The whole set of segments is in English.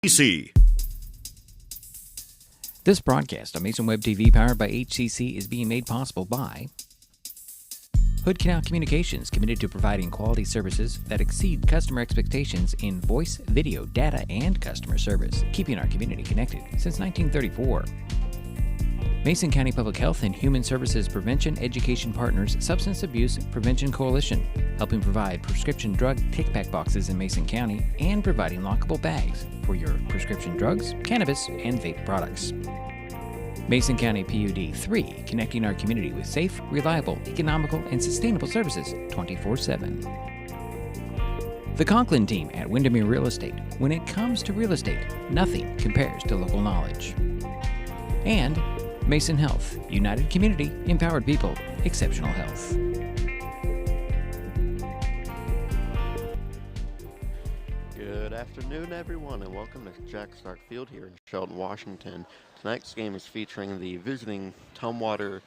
HCC. This broadcast on Mason Web TV powered by HCC is being made possible by Hood Canal Communications, committed to providing quality services that exceed customer expectations in voice, video, data, and customer service, keeping our community connected since 1934. Mason County Public Health and Human Services Prevention Education Partners Substance Abuse Prevention Coalition, helping provide prescription drug take-back boxes in Mason County and providing lockable bags for your prescription drugs, cannabis, and vape products. Mason County PUD 3, connecting our community with safe, reliable, economical, and sustainable services 24/7. The Conklin team at Windermere Real Estate. When it comes to real estate, nothing compares to local knowledge. And Mason Health, united community, empowered people, exceptional health. Good afternoon, everyone, and welcome to Jack Stark Field here in Shelton, Washington. Tonight's game is featuring the visiting Tumwater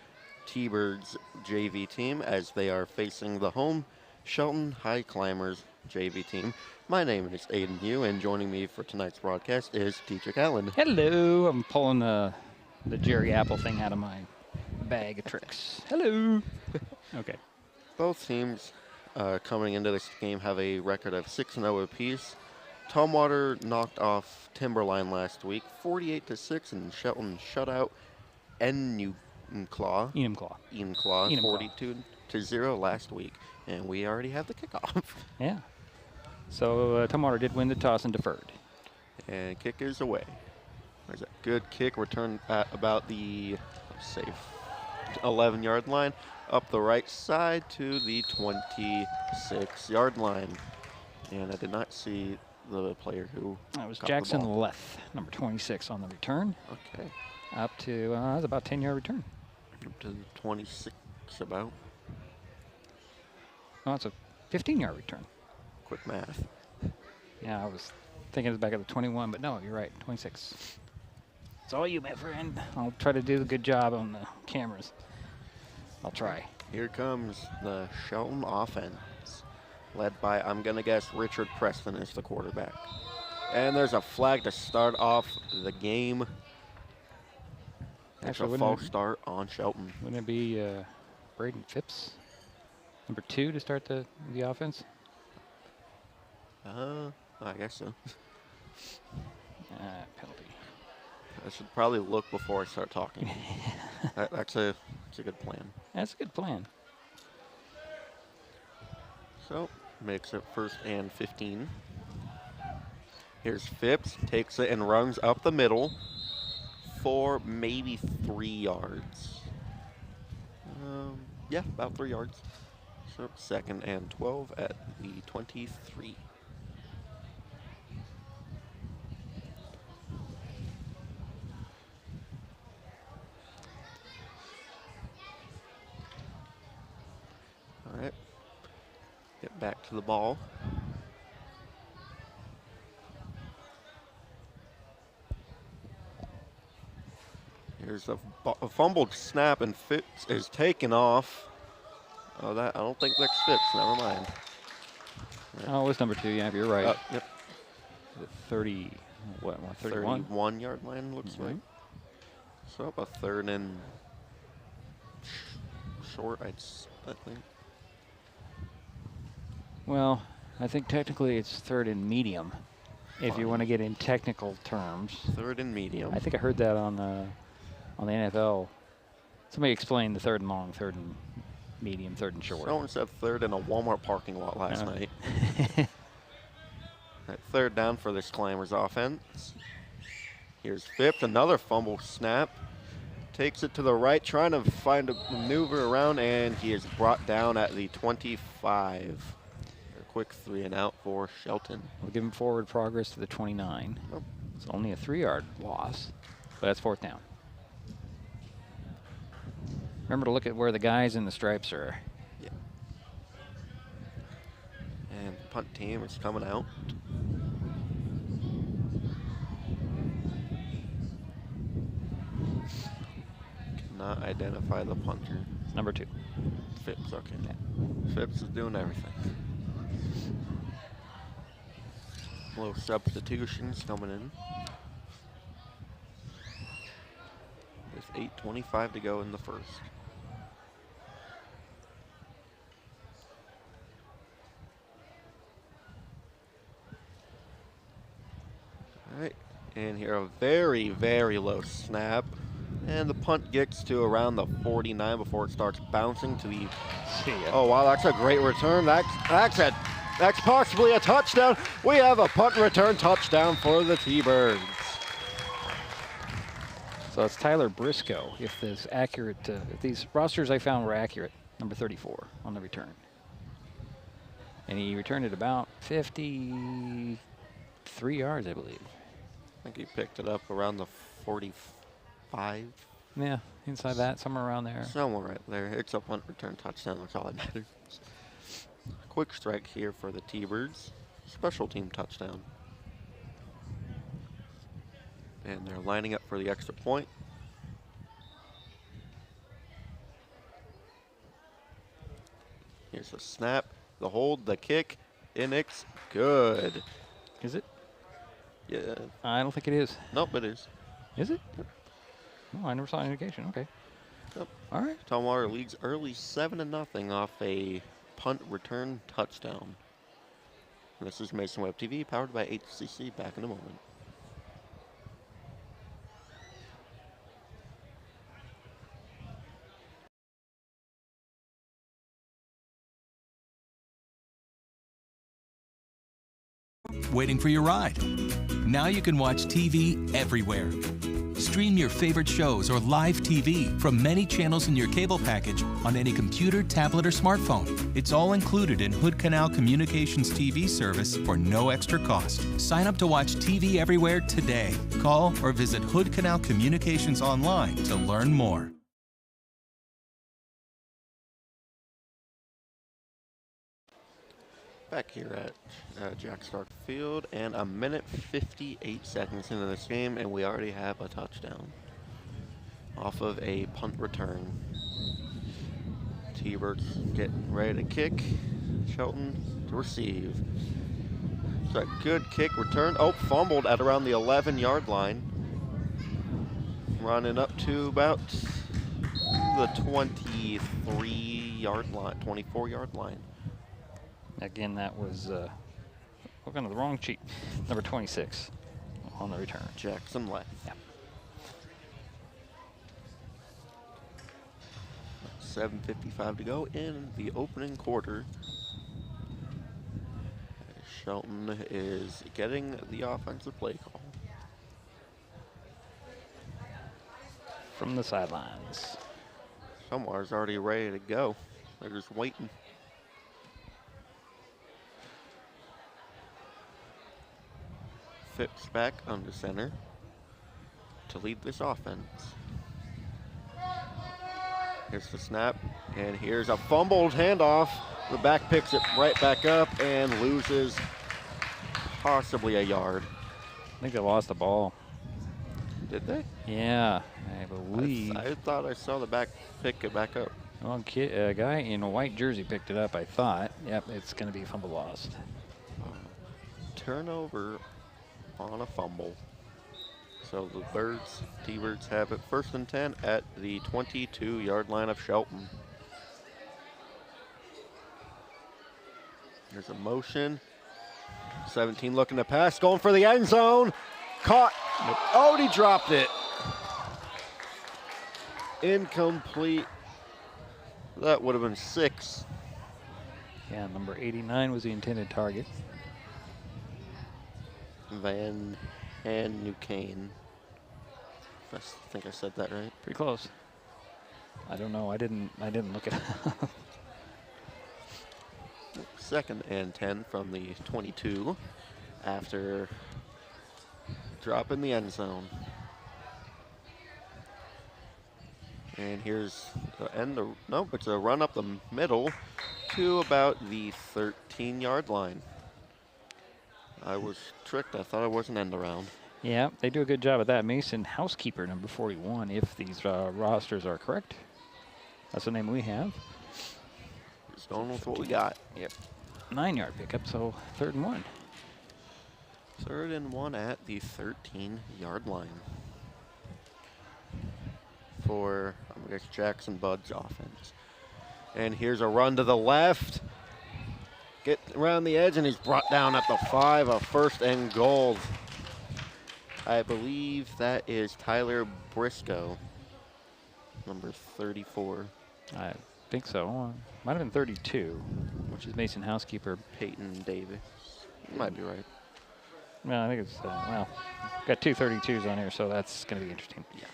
T-Birds JV team as they are facing the home Shelton Highclimbers JV team. My name is Aiden Hugh, and joining me for tonight's broadcast is Teacher Allen. Hello, I'm pulling the Jerry Apple thing out of my bag of tricks. Hello. Okay. Both teams coming into this game have a record of 6-0 apiece. Tumwater knocked off Timberline last week, 48-6, and Shelton shut out Enumclaw, 42-0 last week, and we already have the kickoff. Yeah. So Tumwater did win the toss and deferred. And kick is away. There's a good kick, returned at about the, let's say, 11-yard line, up the right side to the 26-yard line. And I did not see the player who That was Jackson Leth, number 26 on the return. Okay. Up to, that was about a 10-yard return. Up to the 26 about. Oh, it's a 15-yard return. Quick math. Yeah, I was thinking it was back at the 21, but no, you're right, 26. It's all you, my friend. I'll try to do a good job on the cameras. I'll try. Here comes the Shelton offense, led by, I'm going to guess, Richard Preston is the quarterback. And there's a flag to start off the game. It's a false start on Shelton. Wouldn't it be Braden Phipps, number 2, to start the offense? I guess so. Penalty. I should probably look before I start talking. That's a good plan. That's a good plan. So, makes it 1st and 15. Here's Phipps, takes it and runs up the middle for maybe 3 yards. Yeah, about 3 yards. So, 2nd and 12 at the 23. All right, get back to the ball. Here's a fumbled snap, and Phipps is taken off. Oh, that I don't think that's Phipps. Never mind. Yeah. Oh, it was number 2. Yeah, you're right. Yep. The 30, what 31? 31-yard line looks like. So up a 3rd and short, I think. Well, I think technically it's 3rd and medium, if you want to get in technical terms. 3rd and medium. I think I heard that on the NFL. Somebody explained the 3rd and long, 3rd and medium, 3rd and short. Someone said 3rd in a Walmart parking lot last night. At 3rd down for this Climbers offense. Here's Phipps, another fumble snap. Takes it to the right, trying to find a maneuver around, and he is brought down at the 25. A quick 3 and out for Shelton. We'll give him forward progress to the 29. Oh. It's only a 3-yard loss, but that's 4th down. Remember to look at where the guys in the stripes are. Yeah. And the punt team is coming out. Cannot identify the punter. It's number 2. Phipps, okay. Yeah. Phipps is doing everything. Little substitutions coming in. With 8:25 to go in the first. All right, and here a very, very low snap. And the punt gets to around the 49 before it starts bouncing to the... Oh, wow, that's a great return. That's possibly a touchdown. We have a punt return touchdown for the T-Birds. So it's Tyler Briscoe. If this accurate, if these rosters I found were accurate, number 34 on the return. And he returned it about 53 yards, I believe. I think he picked it up around the 45. Yeah, inside that, somewhere around there. Somewhere right there. It's a punt return touchdown, that's all that matters. Quick strike here for the T-Birds. Special team touchdown. And they're lining up for the extra point. Here's the snap, the hold, the kick, and it's good. Is it? Yeah. I don't think it is. Nope, it is. Is it? Oh, I never saw an indication. Okay. Yep. All right. Tumwater leads early 7-0 off a punt return touchdown. And this is Mason Web TV, powered by HCC. Back in a moment. Waiting for your ride. Now you can watch TV everywhere. Stream your favorite shows or live TV from many channels in your cable package on any computer, tablet, or smartphone. It's all included in Hood Canal Communications TV service for no extra cost. Sign up to watch TV everywhere today. Call or visit Hood Canal Communications online to learn more. Back here at Jack Stark Field, and a minute 58 seconds into this game, and we already have a touchdown off of a punt return. T-Birds getting ready to kick. Shelton to receive. It's a good kick return. Oh, fumbled at around the 11-yard line. Running up to about the 23-yard line, 24-yard line. Again, that was looking at the wrong sheet. Number 26 on the return. Jackson left. Yeah. 7:55 to go in the opening quarter. Shelton is getting the offensive play call. From the sidelines. Tumwater's already ready to go. They're just waiting. Phipps back under center to lead this offense. Here's the snap, and here's a fumbled handoff. The back picks it right back up and loses possibly a yard. I think they lost the ball. Did they? Yeah, I believe. I thought I saw the back pick it back up. Well, a guy in a white jersey picked it up, I thought. Yep, it's going to be fumble lost. Turnover on a fumble. So the T-Birds have it 1st and 10 at the 22-yard line of Shelton. There's a motion. 17 looking to pass, going for the end zone. Caught. Oh, he dropped it. Incomplete. That would have been 6. Yeah, number 89 was the intended target. Van Nucane. I think I said that right. Pretty close. I don't know. I didn't look it up. 2nd and 10 from the 22 after dropping the end zone. And here's the end. Nope, it's a run up the middle to about the 13-yard line. I was tricked. I thought it was an end around. Yeah, they do a good job at that. Mason Housekeeper, number 41, if these rosters are correct. That's the name we have. Just going with what we got. Yep. 9-yard pickup, so 3rd and 1. Third and 1 at the 13-yard line for, I guess, Jackson Bud's offense. And here's a run to the left. Get around the edge, and he's brought down at the 5, a first and goal. I believe that is Tyler Briscoe, number 34. I think so. Might have been 32, which is Mason Housekeeper. Peyton Davis. Might be right. No, I think it's, well, got two 32s on here, so that's going to be interesting. Yeah.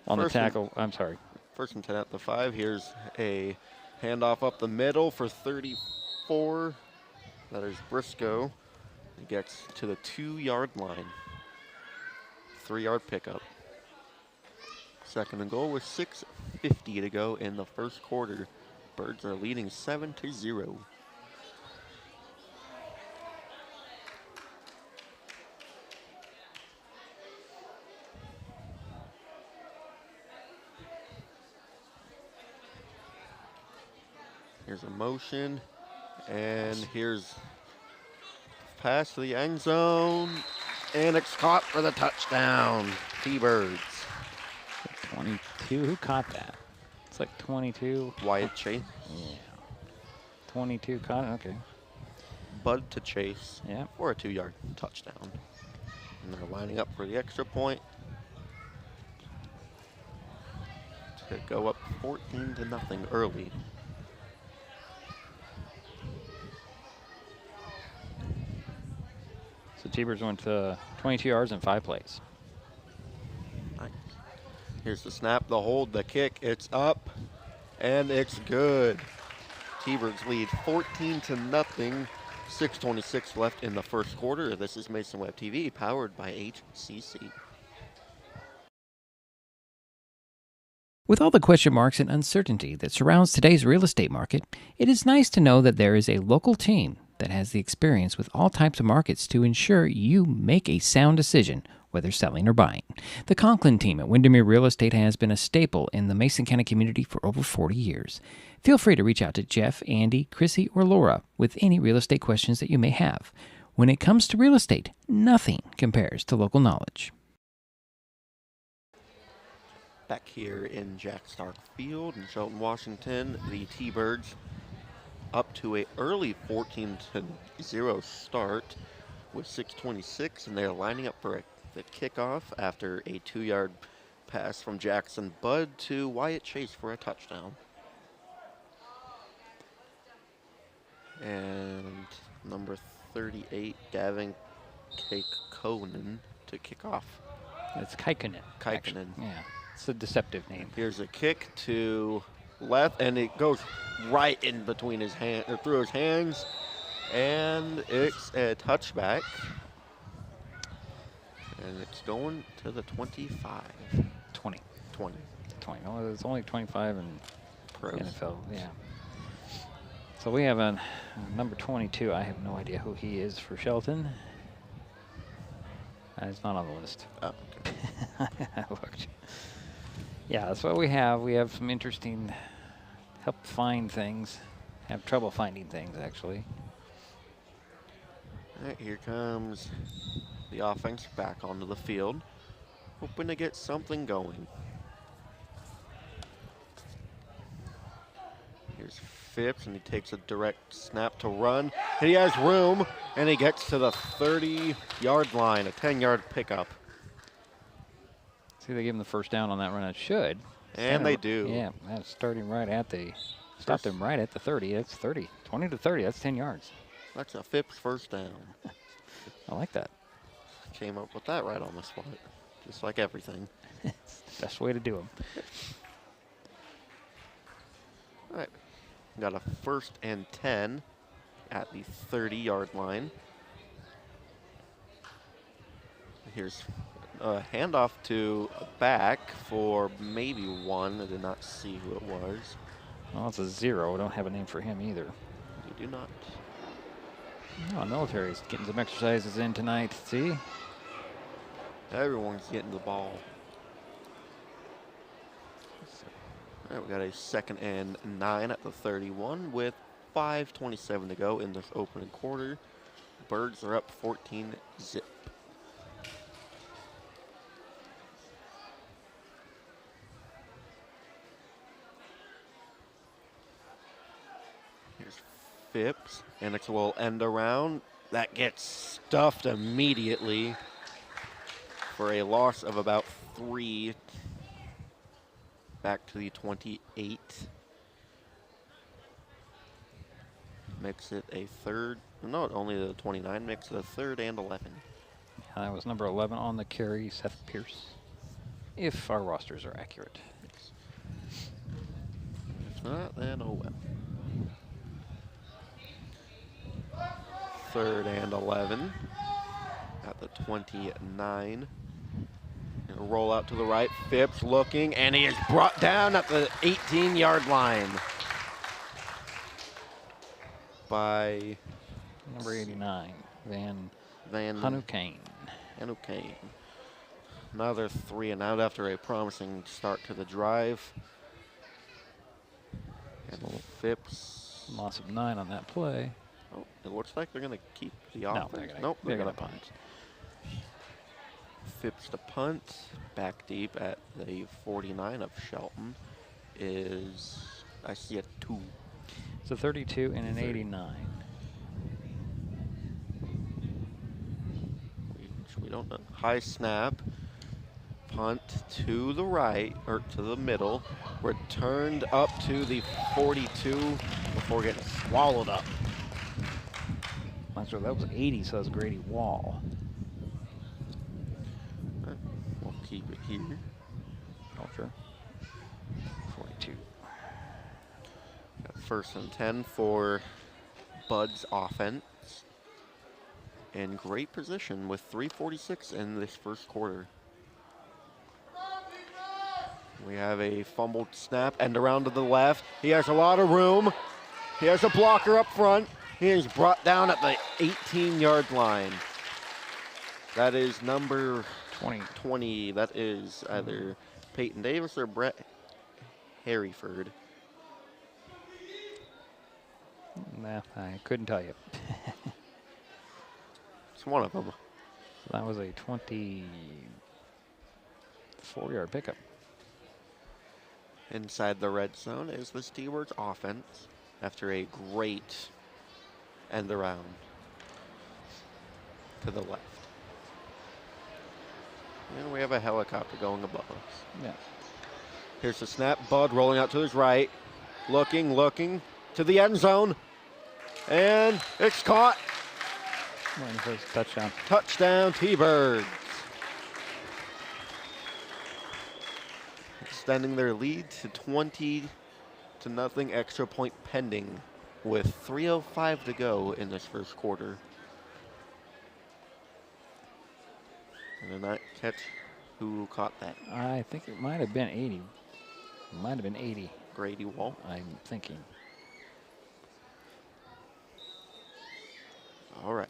On the tackle, I'm sorry. First and 10 at the 5. Here's a handoff up the middle for 34. That is Briscoe. He gets to the 2-yard line. 3-yard pickup. Second and goal with 6:50 to go in the first quarter. Birds are leading 7-0. Here's a motion, and here's pass to the end zone, and it's caught for the touchdown. T-Birds. 22. Who caught that? It's like 22. Wyatt Chase. Yeah. 22 caught it. Okay. Bud to Chase. Yeah. For a 2-yard touchdown. And they're lining up for the extra point to go up 14-0 early. So T-Birds went to 22 yards in 5 plays. Nice. Here's the snap, the hold, the kick. It's up, and it's good. T-Birds lead 14-0. 6:26 left in the first quarter. This is Mason Web TV, powered by HCC. With all the question marks and uncertainty that surrounds today's real estate market, it is nice to know that there is a local team that has the experience with all types of markets to ensure you make a sound decision, whether selling or buying. The Conklin team at Windermere Real Estate has been a staple in the Mason County community for over 40 years. Feel free to reach out to Jeff, Andy, Chrissy, or Laura with any real estate questions that you may have. When it comes to real estate, nothing compares to local knowledge. Back here in Jack Stark Field in Shelton, Washington, the T-Birds up to an early 14-0 start with 6:26, and they're lining up for the kickoff after a 2-yard pass from Jackson Budd to Wyatt Chase for a touchdown. And number 38, Gavin Conan to kick off. It's Kaikkonen. Yeah, it's a deceptive name. Here's a kick to left, and it goes right in between his hand, or through his hands, and it's a touchback. And it's going to the 25. 20. 20. 20. Oh, it's only 25 in Pros. NFL. Yeah. So we have a number 22. I have no idea who he is for Shelton. It's not on the list. Oh, okay. I looked. Yeah, that's what we have. We have some interesting help find things. Have trouble finding things, actually. All right, here comes the offense back onto the field, hoping to get something going. Here's Phipps, and he takes a direct snap to run. And he has room, and he gets to the 30-yard line, a 10-yard pickup. See, they give him the first down on that run. It should. And they do. Yeah, that's starting right at the, stopped him right at the 30. That's 30. 20 to 30, that's 10 yards. That's a Phipps first down. I like that. Came up with that right on the spot, just like everything. It's the best way to do them. All right, got a 1st and 10 at the 30-yard line. Here's a handoff to a back for maybe one. I did not see who it was. Well, it's a 0. We don't have a name for him either. We do not. Oh, military's getting some exercises in tonight. See? Everyone's getting the ball. All right, we got a 2nd and 9 at the 31 with 5:27 to go in this opening quarter. Birds are up 14-zip. Here's Phipps, and it's a little end around. That gets stuffed immediately for a loss of about 3. Back to the 28. Makes it a third. No, only the 29 makes it a third and 11. That was number 11 on the carry, Seth Pierce, if our rosters are accurate. If not, then oh well. Third and 11 at the 29. And a roll out to the right. Phipps looking, and he is brought down at the 18-yard line by Number 89, Van Hanukane. Another 3 and out after a promising start to the drive. And Phipps. Loss of 9 on that play. Oh, it looks like they're going to keep the offense. No, they're going to punt. punt. Phipps to punt. Back deep at the 49 of Shelton is, I see a 2. It's a 32 and an 89. We don't know. High snap. Punt to the right, or to the middle. Returned up to the 42 before getting swallowed up. That was 80, so that's Grady Wall. We'll keep it here. Oh, sure. 42. Got first and 10 for Bud's offense. In great position with 3:46 in this first quarter. We have a fumbled snap and around to the left. He has a lot of room. He has a blocker up front. He is brought down at the 18-yard line. That is number 20. That is either Peyton Davis or Brett Harryford. Nah, I couldn't tell you. It's one of them. So that was a 24-yard pickup. Inside the red zone is the Stewards offense after a great end around to the left. And we have a helicopter going above us. Yeah. Here's the snap. Bud rolling out to his right. Looking to the end zone. And it's caught. Waiting for his touchdown. Touchdown, T-Birds. Extending their lead to 20-0, extra point pending with 3:05 to go in this first quarter. And then that catch, who caught that? I think it might have been 80. It might have been 80. Grady Wall. I'm thinking. All right.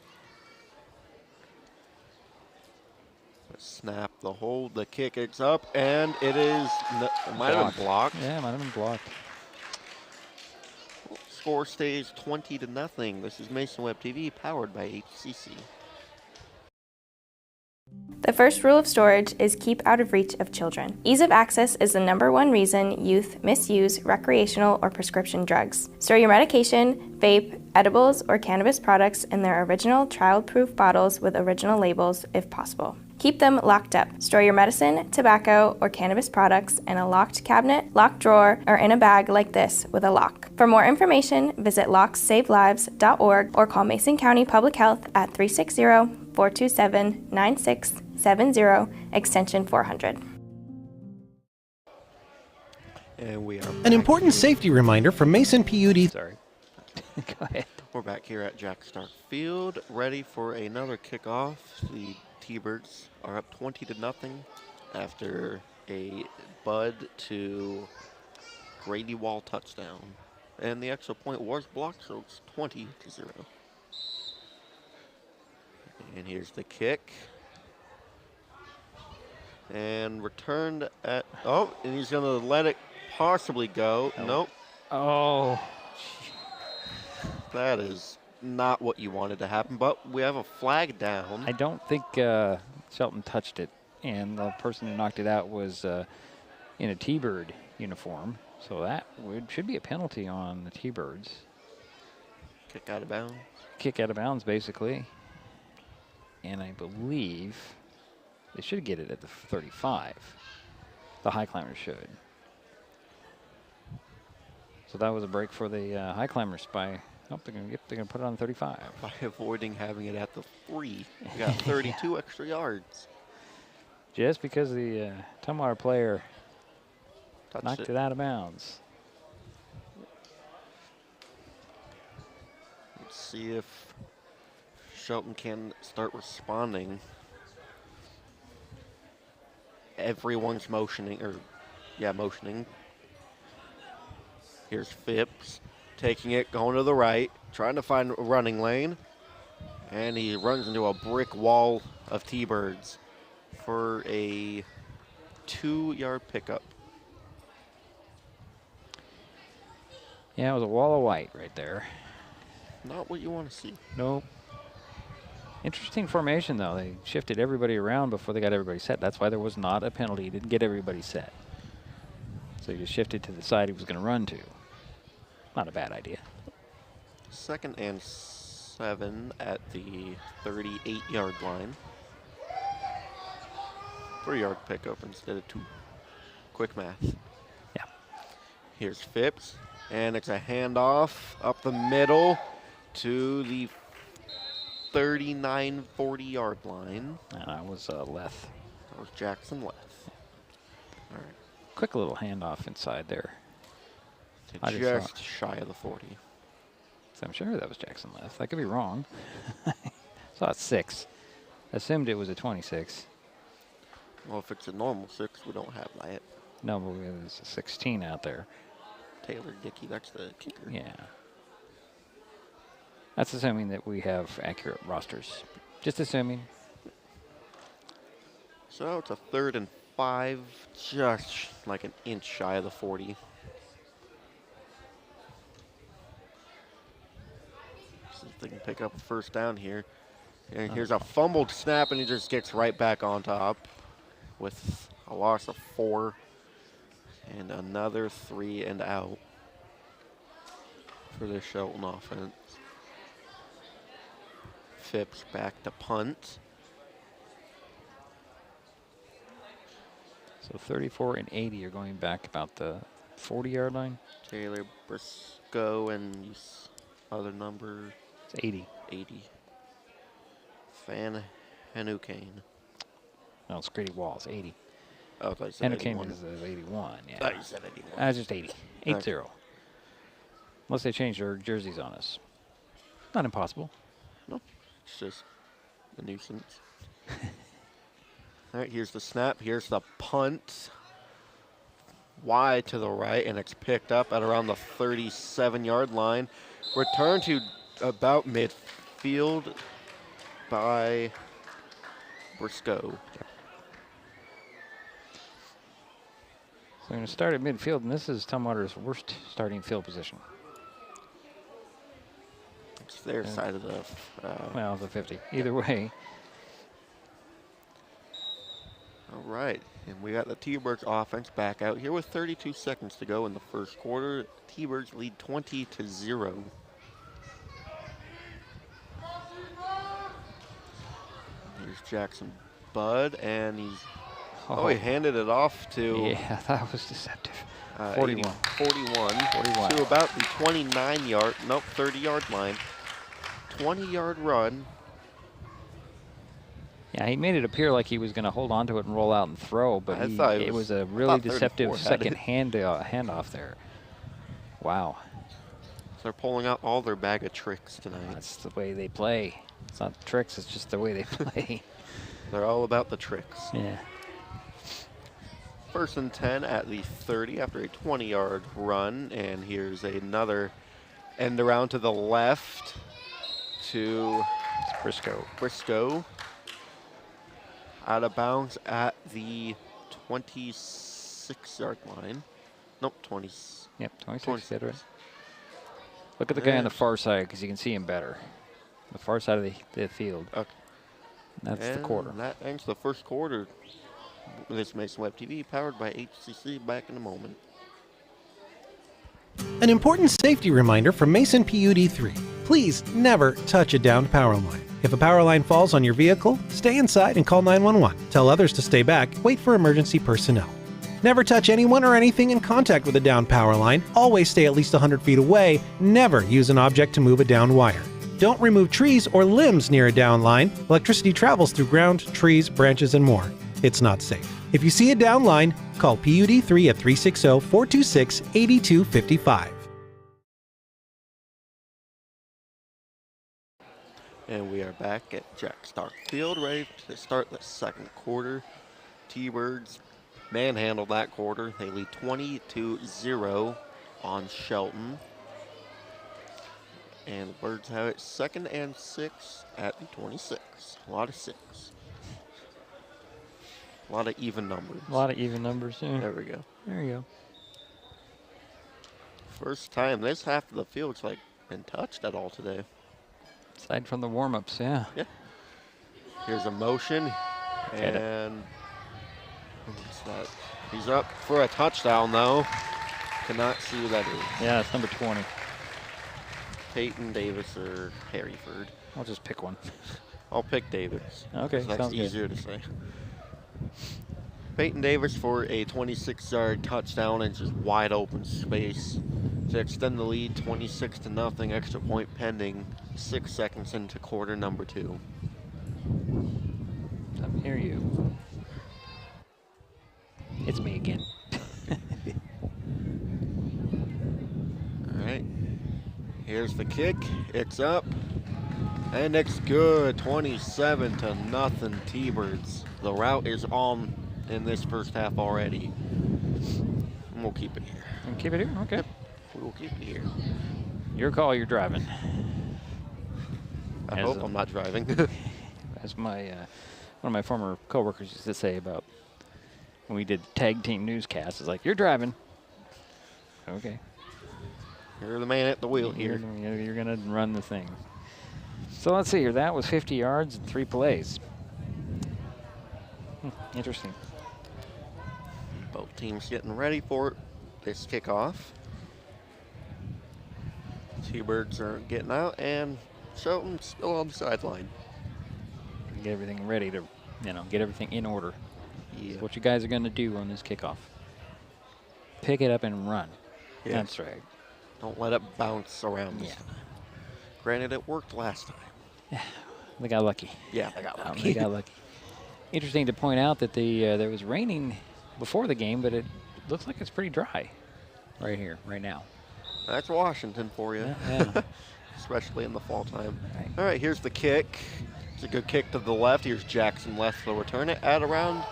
The snap, the hold, the kick, it's up, and it is, it might have been blocked. Yeah, it might have been blocked. Score stays 20-0. This is Mason Web TV, powered by HCC. The first rule of storage is keep out of reach of children. Ease of access is the #1 reason youth misuse recreational or prescription drugs. Store your medication, vape, edibles, or cannabis products in their original child-proof bottles with original labels if possible. Keep them locked up. Store your medicine, tobacco, or cannabis products in a locked cabinet, locked drawer, or in a bag like this with a lock. For more information, visit lockssavelives.org or call Mason County Public Health at 360-427-9670, extension 400. And we are An important safety reminder from Mason PUD. Sorry. Go ahead. We're back here at Jack Stark Field, ready for another kickoff. The T-Birds are up 20-0 after a Bud to Grady Wall touchdown. And the extra point was blocked, so it's 20-0. And here's the kick. And returned at, oh, and he's going to let it possibly go. Oh. Nope. Oh. That is not what you wanted to happen, but we have a flag down. I don't think Shelton touched it, and the person who knocked it out was in a T-Bird uniform, so that should be a penalty on the T-Birds. Kick out of bounds. Kick out of bounds, basically. And I believe they should get it at the 35. The Highclimbers should. So that was a break for the Highclimbers by, oh, they're going to put it on 35. By avoiding having it at the 3. We got 32 extra yards. Just because the Tumwater player Touched knocked it out of bounds. Let's see if Shelton can start responding. Everyone's motioning, motioning. Here's Phipps taking it, going to the right, trying to find a running lane. And he runs into a brick wall of T-Birds for a 2-yard pickup. Yeah, it was a wall of white right there. Not what you want to see. Nope. Interesting formation, though. They shifted everybody around before they got everybody set. That's why there was not a penalty. He didn't get everybody set. So he just shifted to the side he was going to run to. Not a bad idea. 2nd and 7 at the 38-yard line. 3-yard pickup instead of 2. Quick math. Yeah. Here's Phipps, and it's a handoff up the middle to the 39, 40-yard line. That was Leth. That was Jackson Leth. All right. Quick little handoff inside there. To just shy of the 40. So I'm sure that was Jackson Leth. I could be wrong. Saw it 6. Assumed it was a 26. Well, if it's a normal 6, we don't have that. No, but there's a 16 out there. Taylor Dickey, that's the kicker. Yeah. That's assuming that we have accurate rosters. Just assuming. So it's a 3rd and 5, just like an inch shy of the 40. See if they can pick up a first down here. And here's a fumbled snap, and he just gets right back on top with a loss of 4 and another 3 and out for the Shelton offense. Phipps back to punt. So 34 and 80 are going back about the 40-yard line. Taylor Briscoe and his other number. It's 80. 80. Fan Hanukane. No, it's Grady Walls, 80. Oh, I thought you said Hanukane 81. is 81, yeah. I thought you said 81. That's just 80. 80. Okay. Unless they change their jerseys on us. Not impossible. No, it's just a nuisance. All right, here's the snap. Here's the punt. Wide to the right, and it's picked up at around the 37-yard line. Return to about midfield by Briscoe. So we're going to start at midfield, and this is Tumwater's worst starting field position. It's their side of the... well, the 50. Either way. All right, and we got the T-Birds offense back out here with 32 seconds to go in the first quarter. T-Birds lead 20-0. Here's Jackson Budd, and he's... Oh, he handed it off to... Yeah, that was deceptive. 41 to about the 29-yard, nope, 30-yard line. 20-yard run. Yeah, he made it appear like he was going to hold on to it and roll out and throw, but it was a really deceptive second handoff there. Wow. So they're pulling out all their bag of tricks tonight. That's the way they play. It's not tricks, it's just the way they play. They're all about the tricks. Yeah. 1st and 10 at the 30 after a 20-yard run. And here's another end around to the left to Briscoe. Out of bounds at the 26-yard line. Nope, 20. Yep, 26. Right. Look at the guy on the far side because you can see him better. The far side of the field. Okay. That's and the quarter. That ends the first quarter. This Mason Web TV, powered by HCC. Back in a moment. An important safety reminder from Mason PUD3. Please never touch a downed power line. If a power line falls on your vehicle, stay inside and call 911. Tell others to stay back. Wait for emergency personnel. Never touch anyone or anything in contact with a downed power line. Always stay at least 100 feet away. Never use an object to move a downed wire. Don't remove trees or limbs near a downed line. Electricity travels through ground, trees, branches, and more. It's not safe. If you see a downed line, call PUD3 at 360-426-8255. And we are back at Jack Stark Field, ready to start the second quarter. T-Birds manhandled that quarter. They lead 20-0 on Shelton. And the Birds have it 2nd and 6 at the 26. A lot of 6. A lot of even numbers. A lot of even numbers, yeah. There we go. There you go. First time this half of the field's like been touched at all today. Aside from the warm-ups, yeah. Yeah. Here's a motion, and what's that? He's up for a touchdown, though. Cannot see who that is. Yeah, it's number 20. Peyton Davis or Harryford. I'll just pick one. I'll pick Davis. Okay, That's sounds easier to say. Peyton Davis for a 26-yard touchdown and just wide open space to extend the lead 26-0. Extra point pending. 6 seconds into quarter number 2. I hear you. It's me again. All right. Here's the kick. It's up. And it's good. 27-0 T-Birds. The route is on in this first half already. And we'll keep it here. And keep it here? Okay. Yep. We will keep it here. Your call, you're driving. I hope I'm not driving. As my one of my former coworkers used to say about when we did tag team newscasts, it's like, you're driving. Okay. You're the man at the wheel here. You're going to run the thing. So let's see here. That was 50 yards and 3 plays. Interesting. Both teams getting ready for this kickoff. T-Birds are getting out, and Shelton still on the sideline. Get everything ready to, get everything in order. Yeah. That's what you guys are going to do on this kickoff. Pick it up and run. Yeah. That's right. Don't let it bounce around this time. Granted, it worked last time. Yeah, they got lucky. Yeah, they got lucky. They got lucky. Interesting to point out that there was raining before the game, but it looks like it's pretty dry right here, right now. That's Washington for you. Yeah. Especially in the fall time. Right. All right, here's the kick. It's a good kick to the left. Here's Jackson left to return it at around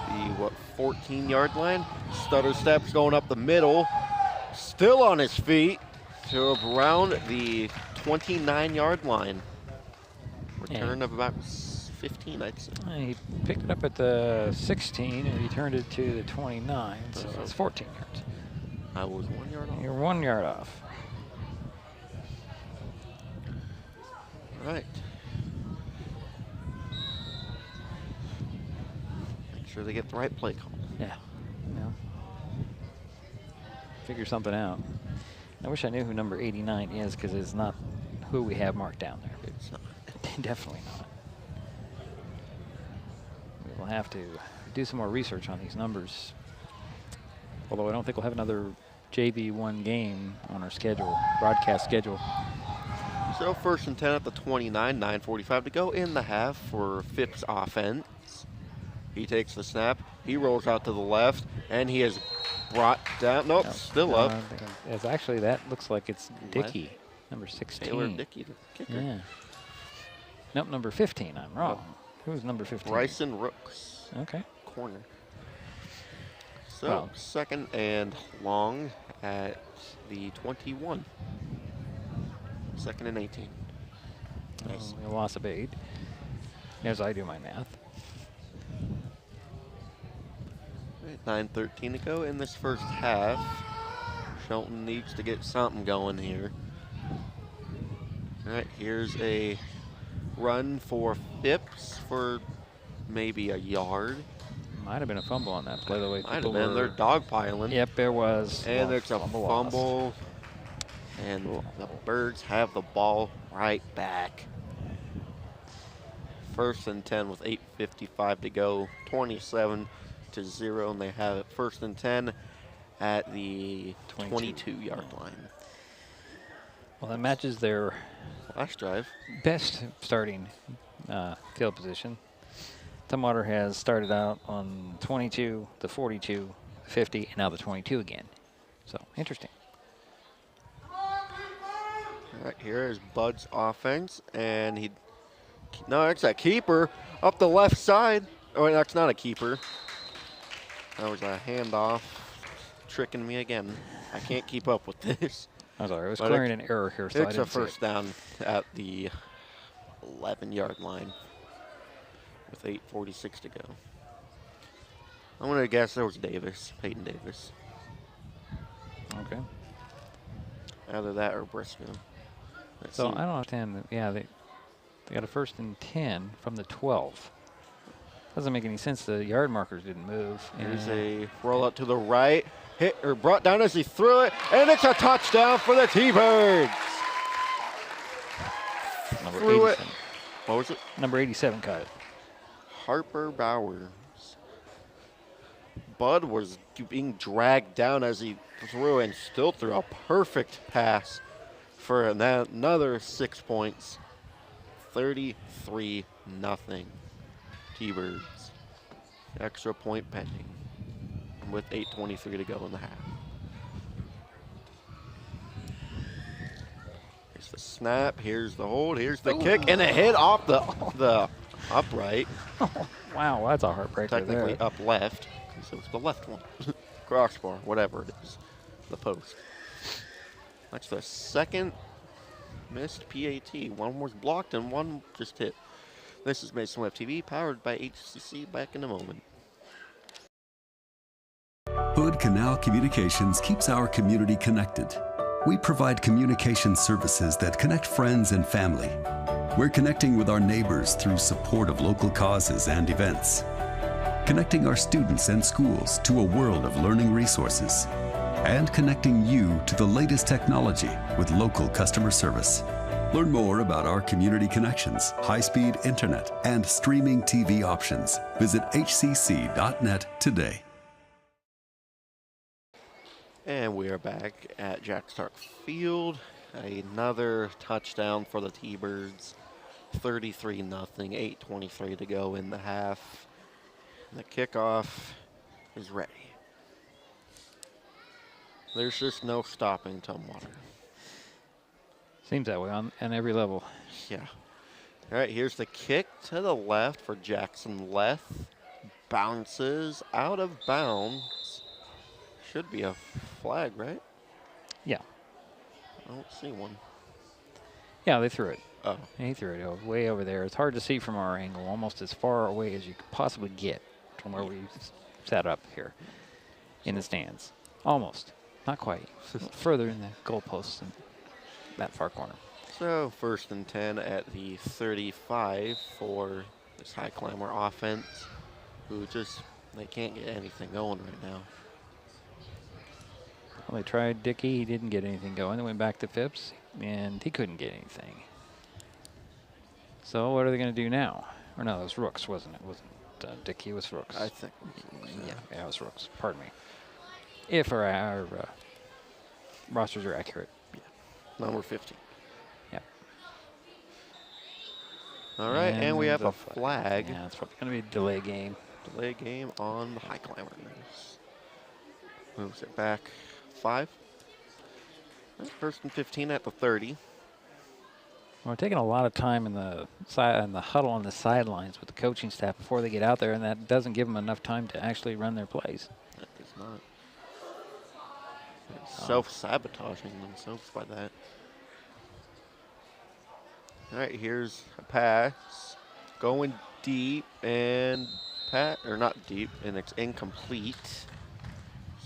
the, 14-yard line. Stutter steps going up the middle. Still on his feet to around the 29-yard line. Return of about 15, I'd say. He picked it up at the 16 and returned it to the 29, so it's 14 yards. I was 1 yard off. You're 1 yard off. All right. Make sure they get the right play call. Yeah. Figure something out. I wish I knew who number 89 is, because it's not who we have marked down there. It's not. Definitely not. We will have to do some more research on these numbers. Although I don't think we'll have another JV1 game on our schedule, broadcast schedule. So 1st and 10 at the 29, 9:45 to go in the half for Phipps offense. He takes the snap, he rolls out to the left, and he is brought down. Nope, still up. It's actually, that looks like it's Dickey, number 16. Taylor Dickey, the kicker. Yeah. Nope, number 15, I'm wrong. Who's number 15? Bryson Rooks. Okay. Corner. So 2nd and long at the 21. 2nd and 18. Nice. A loss of 8, as I do my math. 9:13 to go in this first half. Shelton needs to get something going here. All right, here's a run for Phipps for maybe a yard. Might have been a fumble on that play, the way Might people have been. They're dogpiling. Yep, there was. And Well, it's a fumble. And the Birds have the ball right back. 1st and 10 with 8:55 to go. 27-0, and they have it 1st and 10 at the 22-yard line. Well, that matches their Last drive. best starting field position. Tumwater has started out on 22, the 42, 50, and now the 22 again. So, interesting. All right, here is Bud's offense, and no, it's a keeper up the left side. Oh, that's not a keeper. That was a handoff, tricking me again. I can't keep up with this. I'm sorry, I was clearing an error here, so I It's didn't a see it. first down at the 11-yard line with 8:46 to go. I'm going to guess there was Peyton Davis. Okay. Either that or Briscoe. So I don't understand. Yeah, they got a 1st and 10 from the 12. Doesn't make any sense. The yard markers didn't move. Here's a roll out to the right, hit or brought down as he threw it, and it's a touchdown for the T-Birds. Number Threw 87. it. What was it? Number 87 caught it. Harper Bowers. Bud was being dragged down as he threw and still threw a perfect pass for another 6 points. 33-0. T-Birds. Extra point pending with 8:23 to go in the half. Here's the snap. Here's the hold. Here's the kick, and a hit off the upright. Wow, that's a heartbreaker Technically there. up left, so it's the left one. Crossbar, whatever it is, the post. That's the second missed PAT. One was blocked and one just hit. This is Mason Web TV, powered by HCC. Back in a moment. Hood Canal Communications keeps our community connected. We provide communication services that connect friends and family. We're connecting with our neighbors through support of local causes and events. Connecting our students and schools to a world of learning resources. And connecting you to the latest technology with local customer service. Learn more about our community connections, high-speed internet, and streaming TV options. Visit hcc.net today. And we are back at Jack Stark Field. Another touchdown for the T-Birds. 33-0, 8:23 to go in the half. The kickoff is ready. There's just no stopping Tumwater. Seems that way on every level. Yeah. All right, here's the kick to the left for Jackson Leth. Bounces out of bounds. Should be a flag, right? Yeah. I don't see one. Yeah, they threw it. Oh. He threw it way over there. It's hard to see from our angle, almost as far away as you could possibly get from where we sat up here in the stands. Almost. Not quite. Further in the goalposts in that far corner. So 1st and 10 at the 35 for this Highclimber offense, who they can't get anything going right now. Well, they tried Dickey. He didn't get anything going. They went back to Phipps, and he couldn't get anything. So what are they going to do now? Or no, it was Rooks, wasn't it? It wasn't Dickey, it was Rooks. I think. Yeah, it was Rooks. Pardon me. If our rosters are accurate. Number 50. Yep. All right, and we have a flag. Yeah, it's probably going to be a delay game. Delay game on the Highclimbers. Moves it back 5. 1st and 15 at the 30. We're taking a lot of time in the huddle on the sidelines with the coaching staff before they get out there, and that doesn't give them enough time to actually run their plays. That does not. They're self-sabotaging themselves by that. All right, here's a pass. Going deep and not deep, and it's incomplete.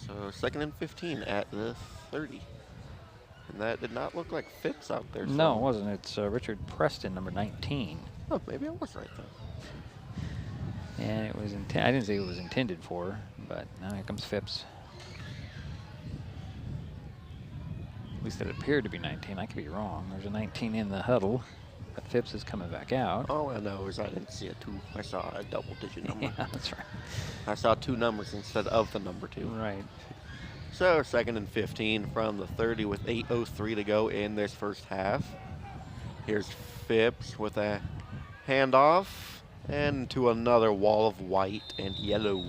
So 2nd and 15 at the 30. And that did not look like Phipps out there. So. No, it wasn't. It's Richard Preston, number 19. Oh, maybe I was right then. And it was I didn't say it was intended for, but now here comes Phipps. At least it appeared to be 19. I could be wrong. There's a 19 in the huddle, but Phipps is coming back out. All I know is I didn't see a 2. I saw a double-digit number. Yeah, that's right. I saw 2 numbers instead of the number 2. Right. So 2nd and 15 from the 30 with 8:03 to go in this first half. Here's Phipps with a handoff and to another wall of white and yellow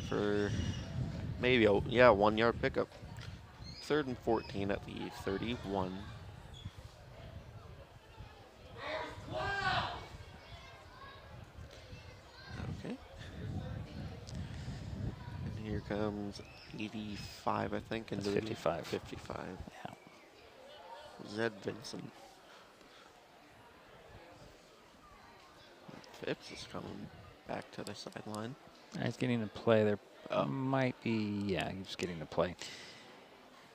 for maybe a 1-yard pickup. 3rd and 14 at the 31. Okay. And here comes 85, I think. That's 55. 55. Yeah. Zed Vincent. Phipps is coming back to the sideline. He's getting to play. There might be, yeah, he's getting to play.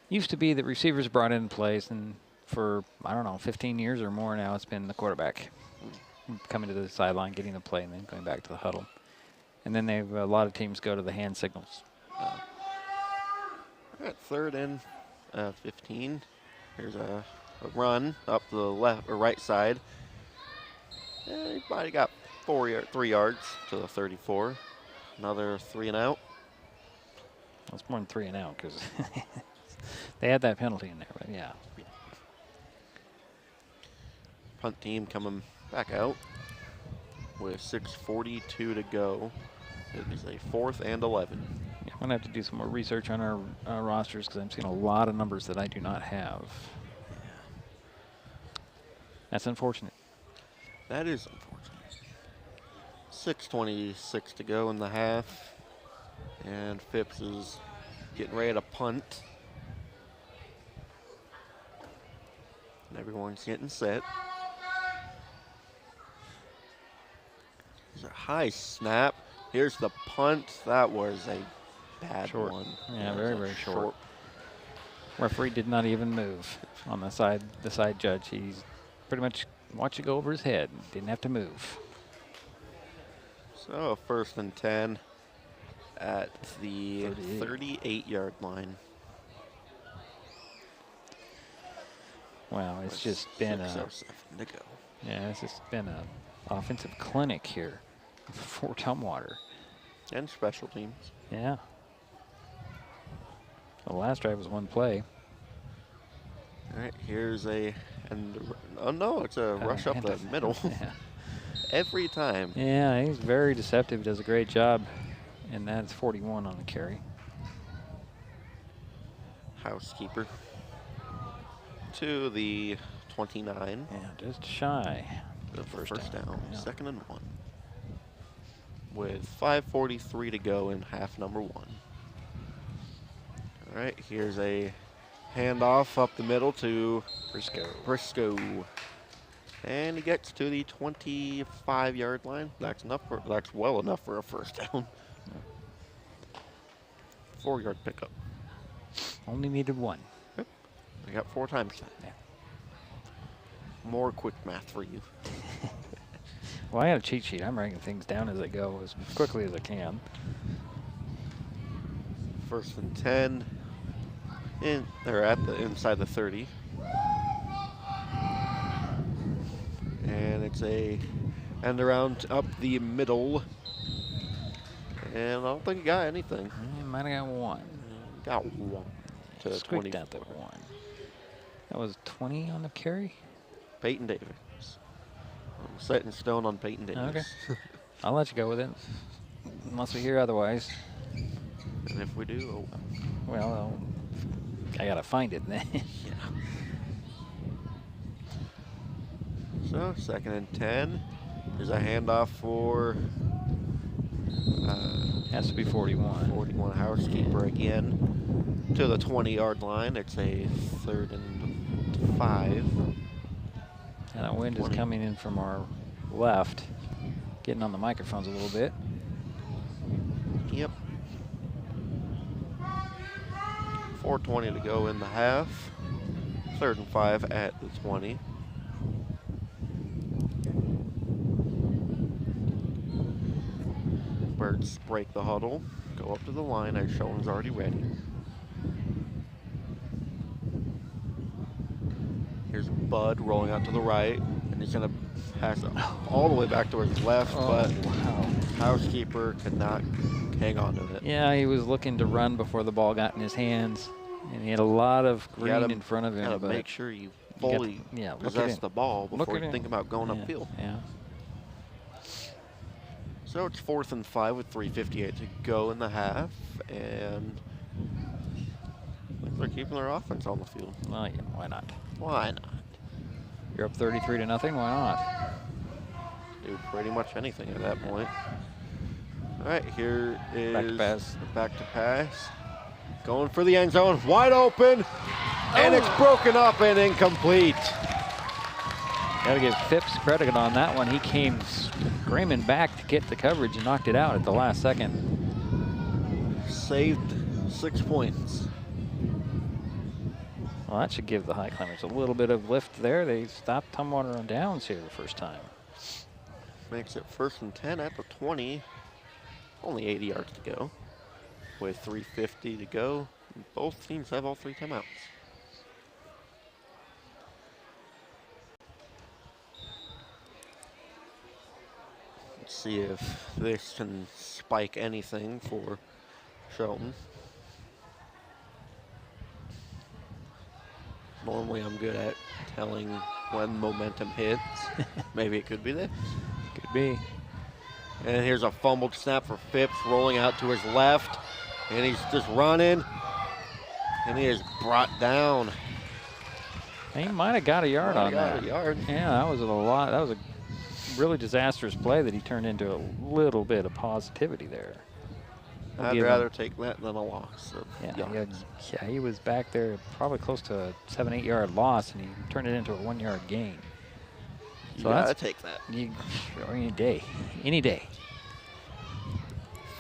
Used to be that receivers brought in place, and for, I don't know, 15 years or more now, it's been the quarterback coming to the sideline, getting to play, and then going back to the huddle. And then a lot of teams go to the hand signals. All right, 3rd and 15. Here's a run up the left or right side. And he might have got 3 yards to the 34. Another 3 and out. Well, it's more than 3 and out because they had that penalty in there, but yeah. Punt team coming back out with 6:42 to go. It is a 4th and 11. Yeah, I'm going to have to do some more research on our rosters because I'm seeing a lot of numbers that I do not have. That's unfortunate. That is unfortunate. 6:26 to go in the half. And Phipps is getting ready to punt. And everyone's getting set. There's a high snap. Here's the punt. That was a bad one. Yeah, very, very short. Referee did not even move on the side judge. He's pretty much watched it go over his head. Didn't have to move. So 1st and 10 at the 38-yard line. Wow, it's just been a 6:07 to go. Yeah, it's just been a offensive clinic here for Tumwater. And special teams. Yeah. The last drive was 1 play. All right, here's it's a rush up the middle. Yeah. Every time. Yeah, he's very deceptive, does a great job. And that's 41 on the carry. Housekeeper to the 29. Yeah, just shy. The first down. Yeah. 2nd and 1. With 5:43 to go in half number 1. All right, here's a handoff up the middle to Briscoe. And he gets to the 25-yard line. That's well enough for a first down. 4-yard pickup. Only needed 1. Yep. We got 4 times that. Yeah. More quick math for you. Well, I got a cheat sheet. I'm writing things down as I go as quickly as I can. 1st and 10. They're at the inside the 30. And it's a end around up the middle. And I don't think he got anything. He might have got 1. Got 1 to Squeaked 24. out that 1. That was 20 on the carry? Peyton Davis. I'm set in stone on Peyton Davis. Okay. I'll let you go with it. Unless we hear otherwise. And if we do, Well, I got to find it then. yeah. So 2nd and 10. There's a handoff for Has to be 41. 41 housekeeper again to the 20-yard line. It's a 3rd and 5. And that wind is coming in from our left, getting on the microphones a little bit. Yep. 4:20 to go in the half. 3rd and 5 at the 20. Birds break the huddle, go up to the line as Shelton's already ready. Here's Bud rolling out to the right, and he's going to pass it all the way back to his left, but Housekeeper could not hang on to it. Yeah, he was looking to run before the ball got in his hands, and he had a lot of green in front of him. Gotta but make sure you fully possess the ball before you think about going upfield. Yeah. So it's 4th and 5 with 3:58 to go in the half, and they're keeping their offense on the field. Well, yeah, why not? Why not? You're up 33-0. Why not? Do pretty much anything at that point. All right, here is Back to pass. the back to pass. Going for the end zone, wide open, and it's broken up and incomplete. Got to give Phipps credit on that one. He came screaming back to get the coverage and knocked it out at the last second. Saved 6 points. Well, that should give the Highclimbers a little bit of lift there. They stopped Tumwater on downs here the first time. Makes it 1st and 10 at the 20. Only 80 yards to go. With 3:50 to go. Both teams have all 3 timeouts. Let's see if this can spike anything for Shelton. Normally I'm good at telling when momentum hits. Maybe it could be this. Could be. And here's a fumbled snap for Phipps, rolling out to his left. And he's just running. And he is brought down. He might have got a yard on that. A yard. Yeah, that was a lot. That was a really disastrous play that he turned into a little bit of positivity there. I'd rather take that than a loss. Yeah, he was back there probably close to a 7-8 yard loss, and he turned it into a 1 yard gain. So gotta take that. Any day. Any day.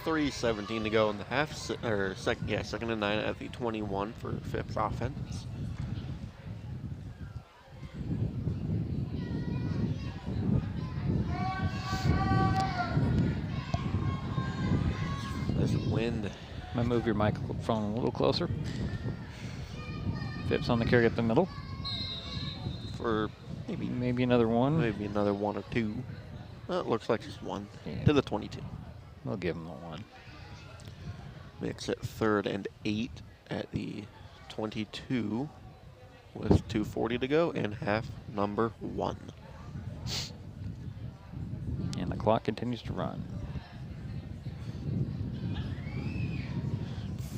3:17 to go in the half. Second and 9 at the 21 for Phipps offense. This wind. Might move your microphone a little closer. Phipps on the carry up the middle. For maybe another one. Maybe another 1 or 2. Well, it looks like just 1 to the 22. We'll give him the 1. Makes it 3rd and 8 at the 22 with 2:40 to go and half number 1. And the clock continues to run.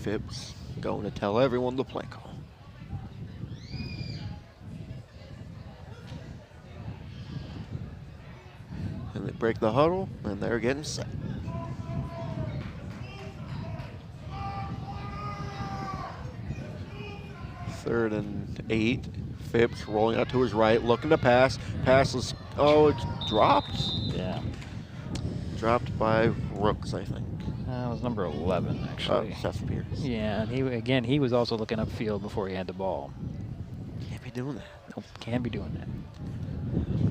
Phipps going to tell everyone the play call. And they break the huddle, and they're getting set. Third and 8. Phipps rolling out to his right, looking to pass. Passes. Oh, it's dropped. Yeah. Dropped by Rooks, I think. That was number 11, actually. Seth Pierce. Yeah, and he was also looking upfield before he had the ball. Can't be doing that. Nope, can't be doing that.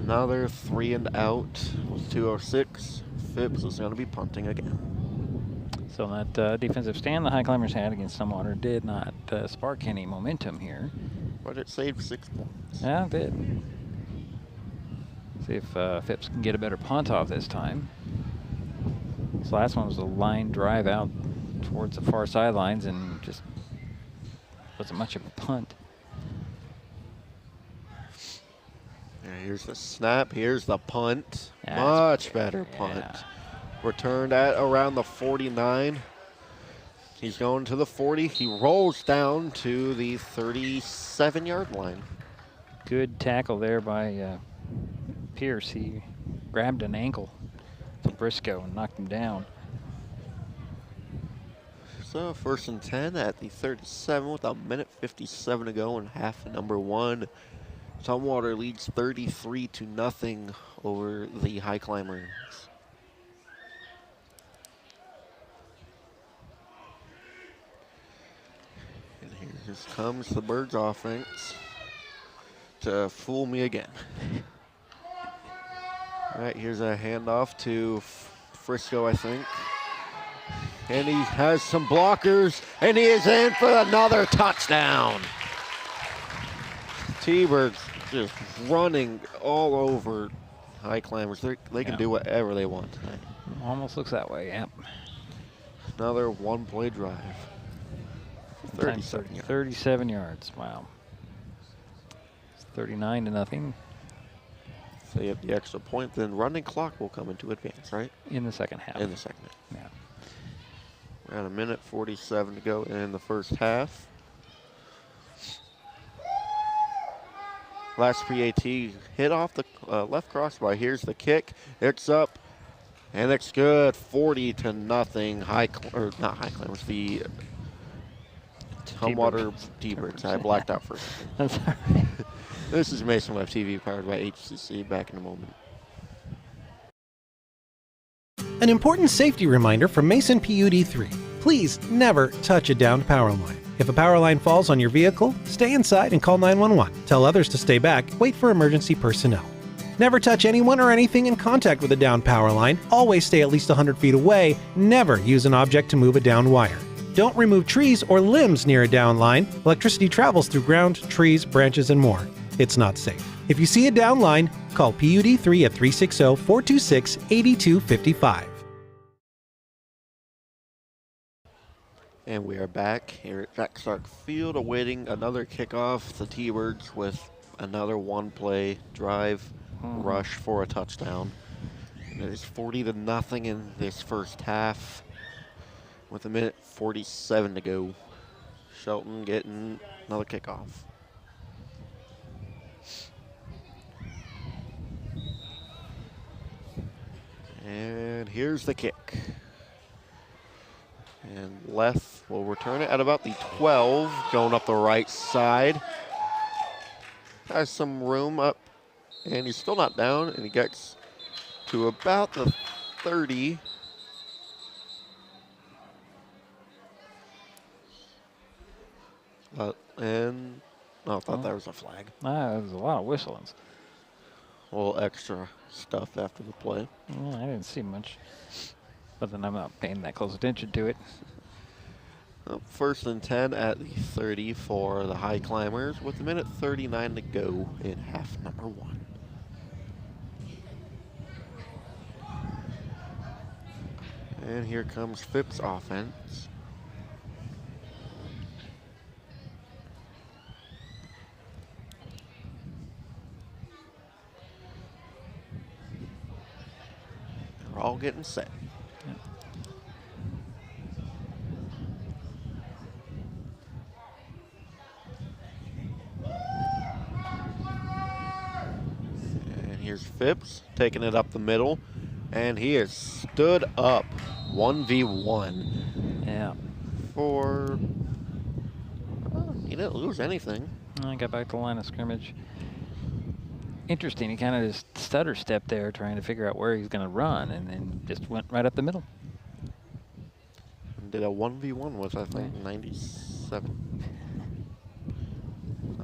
Another 3 and out with 2:06. Phipps is going to be punting again. So that defensive stand the Highclimbers had against Tumwater did not spark any momentum here. But it saved 6 points. Yeah, it did. See if Phipps can get a better punt off this time. This last one was a line drive out towards the far sidelines and just wasn't much of a punt. Here's the snap. Here's the punt. That's Much better punt. Yeah. Returned at around the 49. He's going to the 40. He rolls down to the 37-yard line. Good tackle there by Pierce. He grabbed an ankle to Briscoe and knocked him down. So 1st and 10 at the 37 with 1:57 to go in half number 1. Tumwater leads 33-0 over the Highclimbers. And here's Here comes the Birds offense to fool me again. All right, here's a handoff to Frisco, I think. And he has some blockers, and he is in for another touchdown. T-Birds just running all over Highclimbers. They can do whatever they want tonight. Almost looks that way, yep. Another one-play drive. 37 yards. 37 yards, wow. It's 39-0. So you have the extra point, then running clock will come into advance, right? In the second half. In the second half. Yeah. Around a minute 47 to go in the first half. Last PAT hit off the left crossbar. Here's the kick. It's up, and it's good. 40-0. Not Highclimbers. The Tumwater T-Birds. I blacked out for a second. That's all right. This is Mason Web TV, powered by HCC. Back in a moment. An important safety reminder from Mason PUD3. Please never touch a downed power line. If a power line falls on your vehicle, stay inside and call 911. Tell others to stay back, wait for emergency personnel. Never touch anyone or anything in contact with a downed power line. Always stay at least 100 feet away. Never use an object to move a downed wire. Don't remove trees or limbs near a downed line. Electricity travels through ground, trees, branches, and more. It's not safe. If you see a downed line, call PUD3 at 360-426-8255. And we are back here at Jack Stark Field awaiting another kickoff. The T-Birds with another one-play drive rush for a touchdown. And it is 40-0 in this first half with a minute 47 to go. Shelton getting another kickoff. And here's the kick. And Leth will return it at about the 12, going up the right side. Has some room up, and he's still not down, and he gets to about the 30. I thought that was a flag. There's a lot of whistlings. A little extra stuff after the play. Yeah, I didn't see much. But then I'm not paying that close attention to it. First and 10 at the 30 for the Highclimbers with a minute 39 to go in half number 1. And here comes Phipps' offense. They're all getting set. Here's Phipps taking it up the middle, and he is stood up 1v1. Yeah. He didn't lose anything. I got back to the line of scrimmage. Interesting, he kind of just stutter stepped there trying to figure out where he's going to run, and then just went right up the middle. Did a 1v1 with, I think, 97.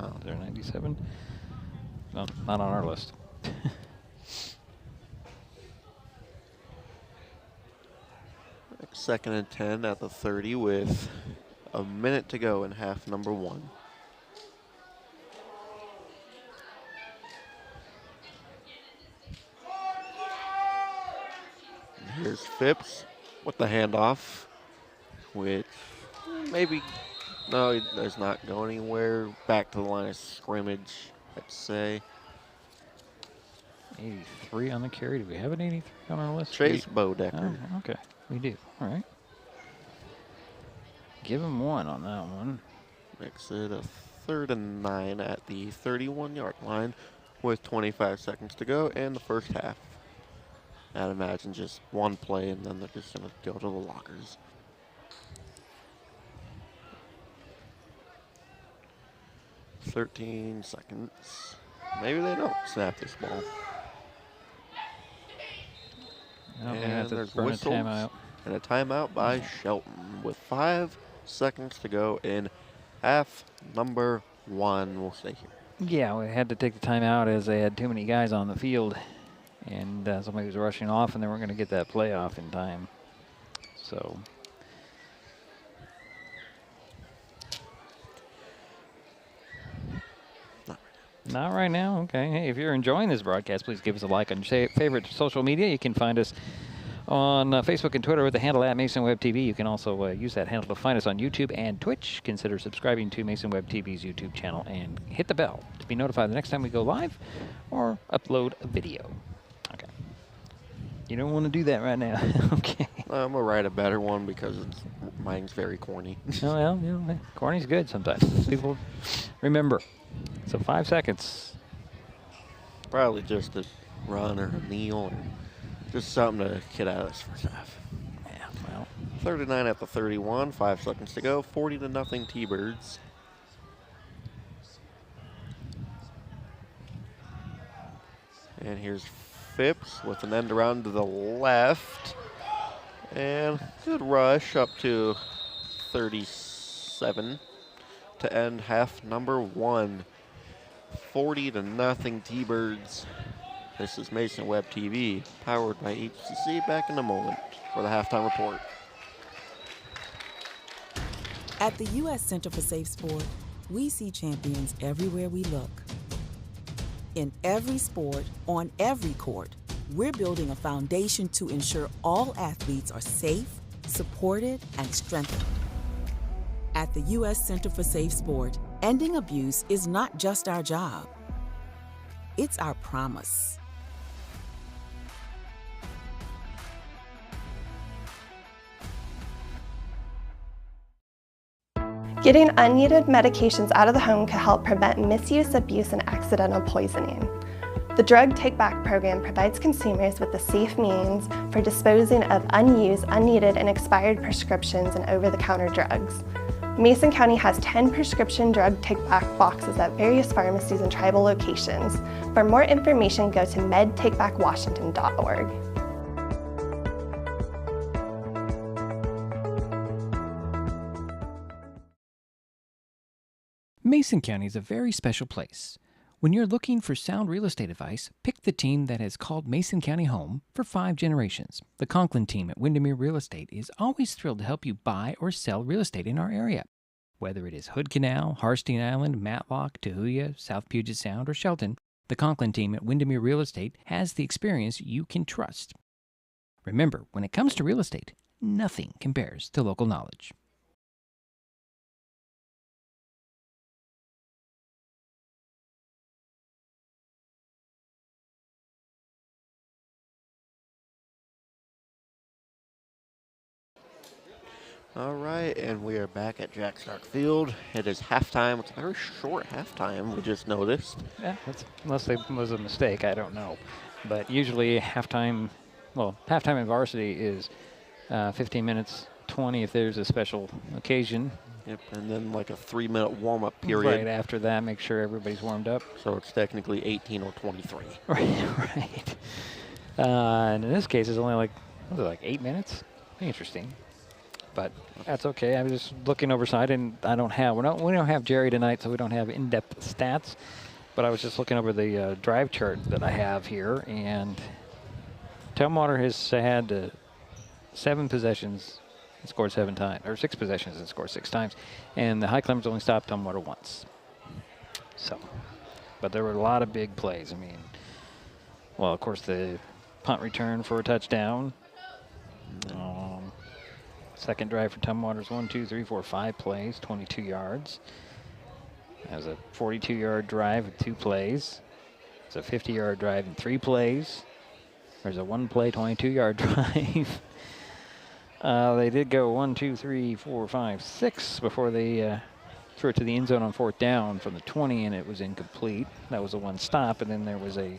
Oh, is there 97? No, not on our list. Second and 10 at the 30 with a minute to go in half number 1. And here's Phipps with the handoff, which maybe, no, he does not go anywhere. Back to the line of scrimmage, I'd say. 83 on the carry. Do we have an 83 on our list? Chase Bodecker. Oh, okay, we do. All right. Give him 1 on that one. Makes it a 3rd and 9 at the 31-yard line with 25 seconds to go in the first half. I'd imagine just one play, and then they're just going to go to the lockers. "13 seconds. Maybe they don't snap this ball. And there's whistles and a timeout by Shelton with 5 seconds to go in half number 1 will stay here. Yeah, we had to take the time out as they had too many guys on the field, and somebody was rushing off, and they weren't going to get that play off in time. So. Not right now. Okay. Hey, if you're enjoying this broadcast, please give us a like on your favorite social media. You can find us on Facebook and Twitter with the handle @MasonWebTV. You can also use that handle to find us on YouTube and Twitch. Consider subscribing to Mason Web TV's YouTube channel and hit the bell to be notified the next time we go live or upload a video. Okay. You don't want to do that right now. Okay. I'm going to write a better one because mine's very corny. Oh, well, you know, corny's good sometimes. People remember. So 5 seconds. Probably just a run or a kneel or just something to get out of this first half. Yeah, well. 39 at the 31, 5 seconds to go, 40-0 T-Birds. And here's Phipps with an end around to the left. And good rush up to 37 to end half number 1. 40-0 T-Birds. This is Mason Web TV, powered by HCC. Back in a moment for the halftime report. At the U.S. Center for Safe Sport, we see champions everywhere we look. In every sport, on every court, we're building a foundation to ensure all athletes are safe, supported, and strengthened. At the U.S. Center for Safe Sport, ending abuse is not just our job. It's our promise. Getting unneeded medications out of the home can help prevent misuse, abuse, and accidental poisoning. The Drug Take Back program provides consumers with a safe means for disposing of unused, unneeded, and expired prescriptions and over-the-counter drugs. Mason County has 10 prescription drug take-back boxes at various pharmacies and tribal locations. For more information, go to medtakebackwashington.org. Mason County is a very special place. When you're looking for sound real estate advice, pick the team that has called Mason County home for 5 generations. The Conklin team at Windermere Real Estate is always thrilled to help you buy or sell real estate in our area. Whether it is Hood Canal, Harstein Island, Matlock, Tahuya, South Puget Sound, or Shelton, the Conklin team at Windermere Real Estate has the experience you can trust. Remember, when it comes to real estate, nothing compares to local knowledge. All right, and we are back at Jack Stark Field. It is halftime. It's a very short halftime, we just noticed. Yeah, unless it was a mistake, I don't know. But usually halftime in varsity is 15 minutes, 20 if there's a special occasion. Yep, and then like a 3-minute warm-up period. Right after that, make sure everybody's warmed up. So it's technically 18 or 23. Right. And in this case, it's only like 8 minutes? Interesting. But that's okay. I was just looking overside, and we don't have Jerry tonight, so we don't have in-depth stats. But I was just looking over the drive chart that I have here, and Tumwater has had 7 possessions and scored 7 times, or 6 possessions and scored 6 times, and the Highclimbers only stopped Tumwater once. So, but there were a lot of big plays. I mean, well, of course, the punt return for a touchdown. Second drive for Tumwater's 1, 2, 3, 4, 5 plays, 22 yards. That was a 42-yard drive with 2 plays. It's a 50-yard drive and 3 plays. There's a 1-play, 22-yard drive. They did go 1, 2, 3, 4, 5, 6 before they threw it to the end zone on 4th down from the 20, and it was incomplete. That was a 1 stop, and then there was a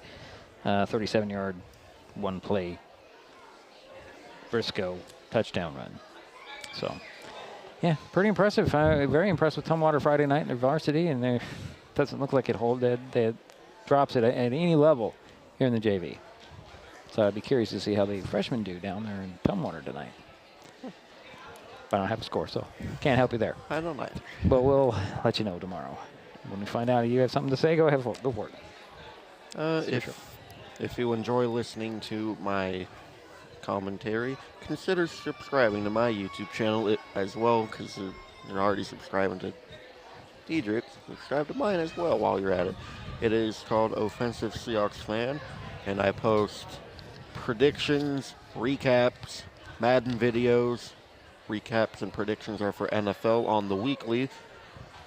37-yard 1-play Briscoe touchdown run. So, yeah, pretty impressive. Very impressed with Tumwater Friday night in their varsity, and it doesn't look like it they drops it at any level here in the JV. So I'd be curious to see how the freshmen do down there in Tumwater tonight. But I don't have a score, so can't help you there. I don't either. But we'll let you know tomorrow. When we find out you have something to say, go ahead, go for it. If you enjoy listening to my commentary, consider subscribing to my YouTube channel as well, because you're already subscribing to Diedrich. Subscribe to mine as well while you're at it. It is called Offensive Seahawks Fan, and I post predictions, recaps, Madden videos. Recaps and predictions are for NFL on the weekly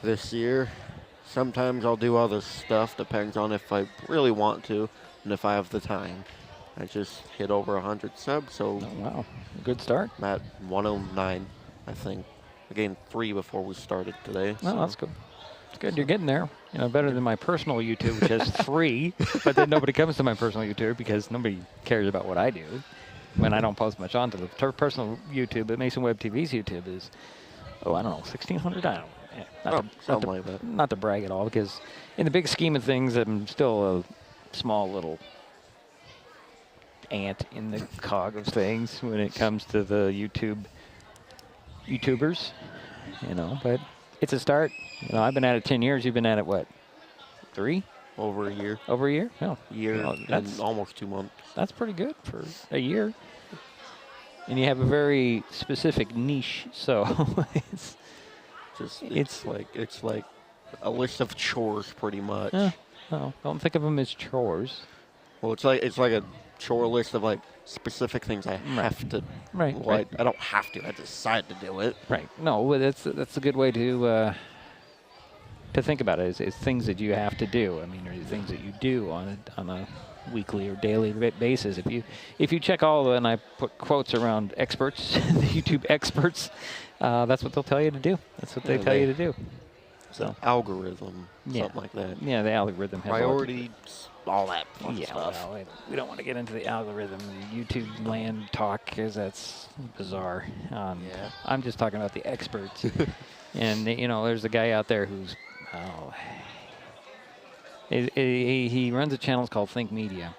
this year. Sometimes I'll do other stuff, depends on if I really want to and if I have the time. I just hit over 100 subs, so wow, good start. I'm at 109, I think. I gained 3 before we started today. No, that's good. It's good. You're getting there. You know, better than my personal YouTube, which has 3. But then nobody comes to my personal YouTube because nobody cares about what I do. When I don't post much onto the personal YouTube, but Mason Web TV's YouTube is, I don't know, 1,600. I don't know. Yeah, not to brag at all, because in the big scheme of things, I'm still a small little ant in the cog of things when it comes to the YouTubers, you know. But it's a start. You know, I've been at it 10 years. You've been at it what? 3? Over a year. Over a year? No. Year. Well, that's almost 2 months. That's pretty good for a year. And you have a very specific niche, so it's like a list of chores, pretty much. No, don't think of them as chores. Well, it's like a chore list of like specific things I have to. Right. Well, right. I don't have to. I decide to do it. Right. No, well, that's a good way to think about it. Is things that you have to do. I mean, or things that you do on a weekly or daily basis. If you check all, and I put quotes around experts, the YouTube experts, that's what they'll tell you to do. That's what they tell you to do. So algorithm, something like that. Yeah, the algorithm has priorities, all that fun stuff. Well, we don't want to get into the algorithm, YouTube land talk, because that's bizarre. I'm just talking about the experts. And you know, there's a guy out there who's he runs a channel called Think Media,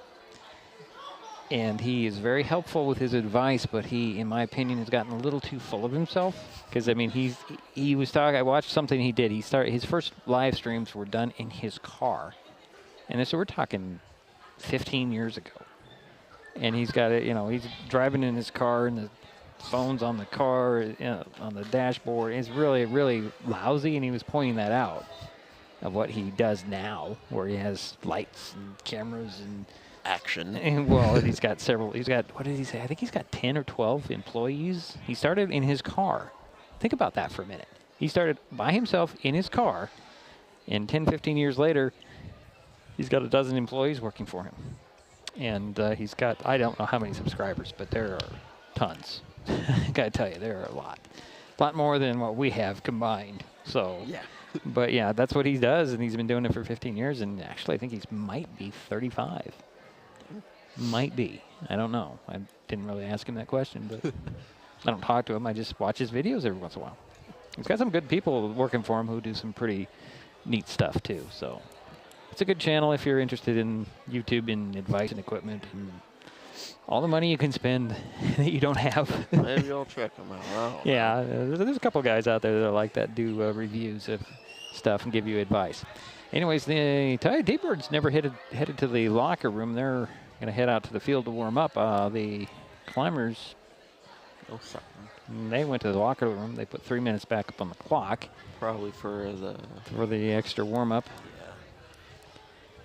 and he is very helpful with his advice, but he, in my opinion, has gotten a little too full of himself. Because I mean, he was talking. I watched something he did. His first live streams were done in his car, and so we're talking 15 years ago. And he's got it. You know, he's driving in his car, and the phone's on the car, on the dashboard. It's really, really lousy, and he was pointing that out of what he does now, where he has lights and cameras and action. And, well, he's got several. He's got, what did he say? I think he's got 10 or 12 employees. He started in his car. Think about that for a minute. He started by himself in his car, and 10, 15 years later, he's got a dozen employees working for him. And he's got, I don't know how many subscribers, but there are tons. I gotta tell you, there are a lot more than what we have combined. So, yeah. But yeah, that's what he does, and he's been doing it for 15 years. And actually, I think he might be 35. Might be. I don't know. I didn't really ask him that question, but I don't talk to him. I just watch his videos every once in a while. He's got some good people working for him who do some pretty neat stuff too. So it's a good channel if you're interested in YouTube and advice and equipment and all the money you can spend that you don't have. Maybe I'll check them out. Yeah, there's a couple guys out there that are like that, do reviews of stuff and give you advice. Anyways, the Thunderbirds never headed to the locker room. They're going to head out to the field to warm up. The Climbers, they went to the locker room. They put 3 minutes back up on the clock. Probably for the extra warm up. Yeah.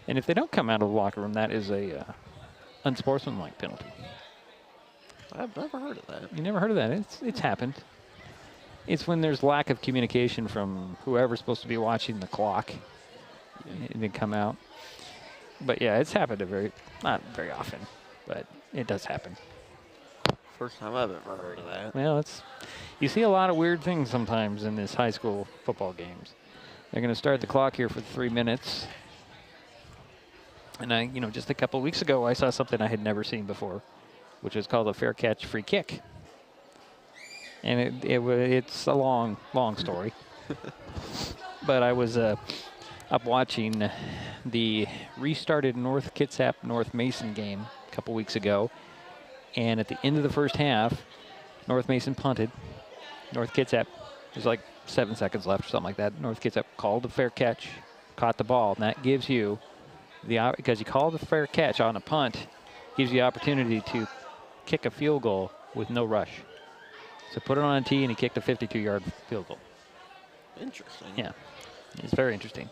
And if they don't come out of the locker room, that is a unsportsmanlike penalty. I've never heard of that. You never heard of that? It's happened. It's when there's lack of communication from whoever's supposed to be watching the clock. And they come out. But yeah, it's happened not very often, but it does happen. First time I've ever heard of that. Well, you see a lot of weird things sometimes in this high school football games. They're going to start the clock here for 3 minutes. And just a couple of weeks ago, I saw something I had never seen before, which was called a fair catch free kick. And it's a long, long story. But I was up watching the restarted North Kitsap North Mason game a couple weeks ago, and at the end of the first half, North Mason punted, North Kitsap, there's like 7 seconds left or something like that. North Kitsap called a fair catch, caught the ball, and that gives you because you called a fair catch on a punt, gives you the opportunity to kick a field goal with no rush. So put it on a tee, and he kicked a 52-yard field goal. Interesting. Yeah, it's very interesting.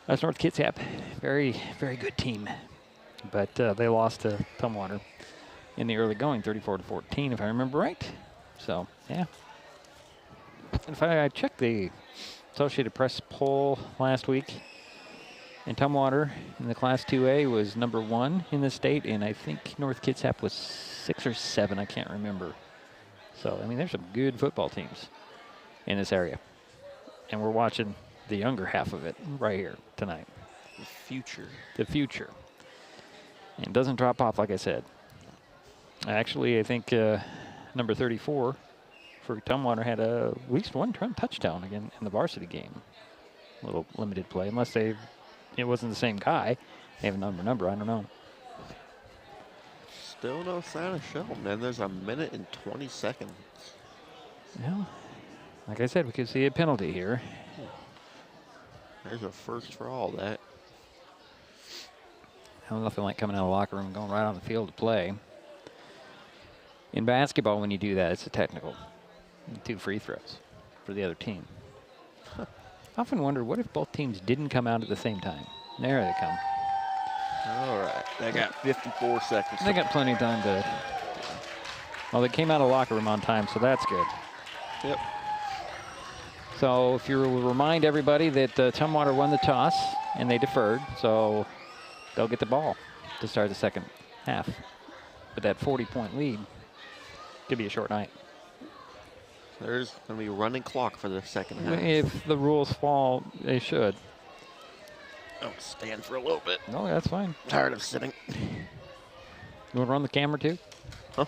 That's North Kitsap. Very, very good team. But they lost to Tumwater in the early going, 34-14, if I remember right. So, yeah. In fact, I checked the Associated Press poll last week, and Tumwater in the Class 2A was number 1 in the state, and I think North Kitsap was 6 or 7. I can't remember. So, I mean, there's some good football teams in this area. And we're watching the younger half of it right here tonight. The future. The future. And it doesn't drop off, like I said. Actually, I think number 34 for Tumwater had at least one touchdown again in the varsity game. A little limited play, unless it wasn't the same guy. They have a number, I don't know. Still no sign of Shelton, and there's a minute and 20 seconds. Well, like I said, we could see a penalty here. There's a first for all that. Nothing like coming out of the locker room and going right on the field to play. In basketball, when you do that, it's a technical. 2 free throws for the other team. I often wonder, what if both teams didn't come out at the same time? There they come. All right. They got 54 seconds. They got plenty of time to... Well, they came out of the locker room on time, so that's good. Yep. So if you remind everybody that Tumwater won the toss, and they deferred, so they'll get the ball to start the second half. But that 40-point lead could be a short night. There's going to be a running clock for the second half. If the rules fall, they should. I'll stand for a little bit. No, that's fine. I'm tired of sitting. You want to run the camera too? Huh?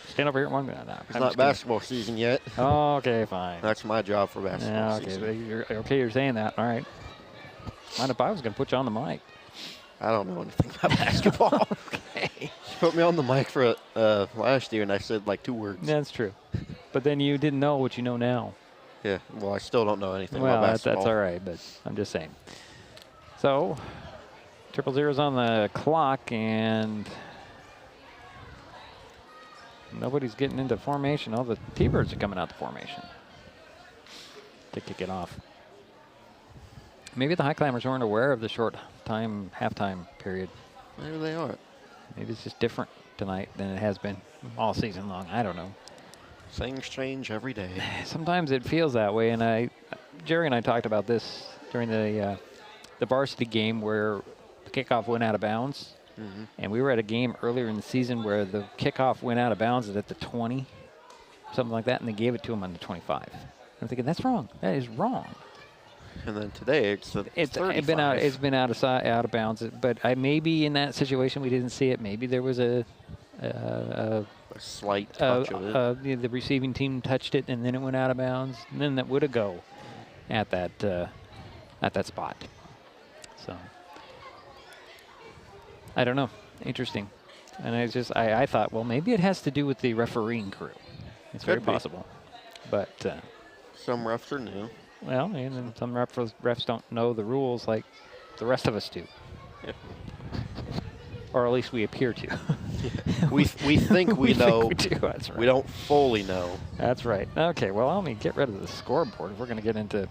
Stand over here. One minute. No, It's not basketball season yet. Okay, fine. That's my job for basketball Okay, season. you're saying that. All right. Mind if I was going to put you on the mic? I don't know anything about basketball. Okay. She put me on the mic for last year, and I said like 2 words. That's true. But then you didn't know what you know now. Yeah, well, I still don't know anything Well, about basketball. that's all right, but I'm just saying. So, 0-0's on the clock, and nobody's getting into formation. All the T-Birds are coming out to formation to kick it off. Maybe the Highclimbers weren't aware of the short time, halftime period. Maybe they are. Maybe it's just different tonight than it has been all season long. I don't know. Things change every day. Sometimes it feels that way, and Jerry and I talked about this during the varsity game where the kickoff went out of bounds. Mm-hmm. And we were at a game earlier in the season where the kickoff went out of bounds at the 20, something like that, and they gave it to him on the 25. I'm thinking, that's wrong. That is wrong. And then today it's 35. It's been out of bounds. But maybe in that situation we didn't see it. Maybe there was a slight touch of it. The receiving team touched it, and then it went out of bounds, and then that would have go at that spot. So I don't know. Interesting. And I thought, well, maybe it has to do with the refereeing crew. It's very possible. But some refs are new. Well, and then some refs don't know the rules like the rest of us do. Yeah. Or at least we appear to. we think we know. Think we do. That's right. We don't fully know. That's right. Okay, well, let me get rid of the scoreboard if we're going to get into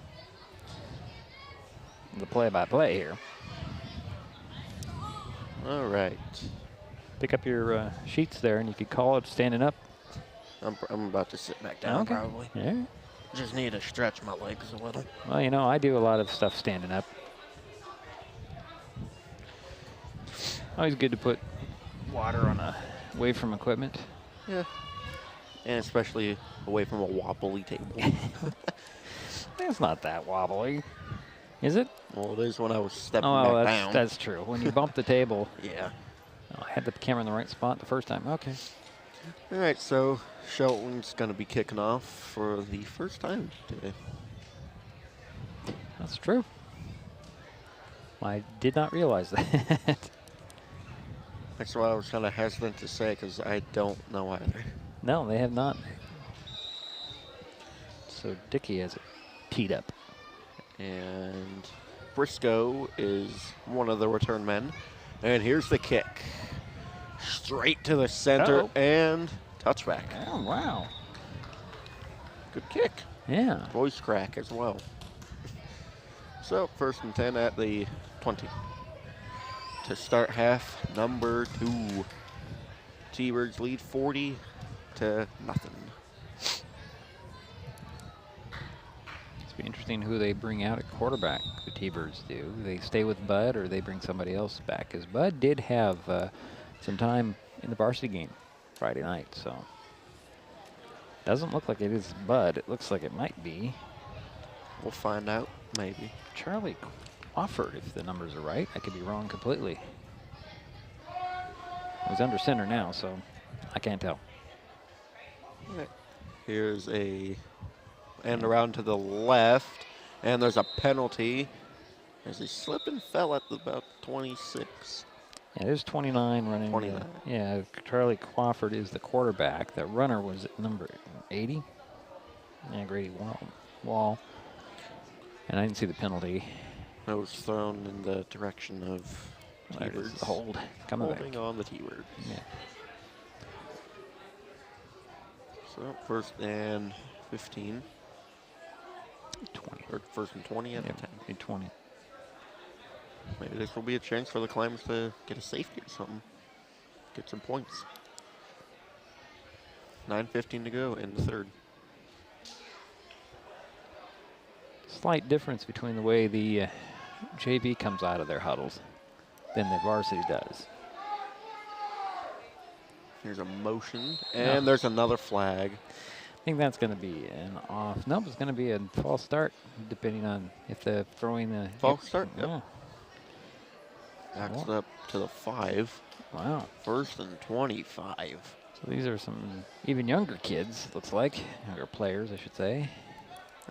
the play-by-play here. All right. Pick up your sheets there, and you could call it standing up. I'm about to sit back down, probably. Yeah. Just need to stretch my legs a little. Well, you know, I do a lot of stuff standing up. Always good to put water away from equipment. Yeah. And especially away from a wobbly table. It's not that wobbly. Is it? Well, it is when I was stepping back down. That's true. When you bump the table. Yeah. Oh, I had the camera in the right spot the first time. Okay. All right, so Shelton's going to be kicking off for the first time today. That's true. I did not realize that. That's why I was kind of hesitant to say, because I don't know either. No, they have not. so Dickey has it teed up. And Briscoe is one of the return men. And here's the kick. Straight to the center and touchback. Oh, wow. Good kick. Yeah. Voice crack as well. So 1st and 10 at the 20. To start half number 2. T-Birds lead 40-0. It's be interesting who they bring out at quarterback, the T-Birds do. They stay with Bud or they bring somebody else back, because Bud did have some time in the varsity game Friday night, so doesn't look like it is Bud. It looks like it might be. We'll find out, maybe. Charlie Crawford, if the numbers are right. I could be wrong completely. He's under center now, so I can't tell. Right. Here's a end around to the left, and there's a penalty as he slipped and fell at about 26. Yeah, there's 29 running. 29. Yeah, Charlie Crawford is the quarterback. That runner was at number 80. Yeah, Grady Wall. And I didn't see the penalty. It was thrown in the direction of T-Birds. Hold. Coming back. Holding on the T-Birds. Yeah. So 1st and 15. 20. Or 1st and 20 at the 10. 20. Maybe this will be a chance for the Climbers to get a safety or something. Get some points. 9:15 to go in the 3rd. Slight difference between the way the JV comes out of their huddles than the varsity does. Here's a motion, and there's another flag. I think that's going to be an off. Nope, it's going to be a false start, depending on if they're throwing the false start. Yeah. Yep. Backs up to the 5. Wow. 1st and 25. So these are some even younger kids, looks like, younger players, I should say.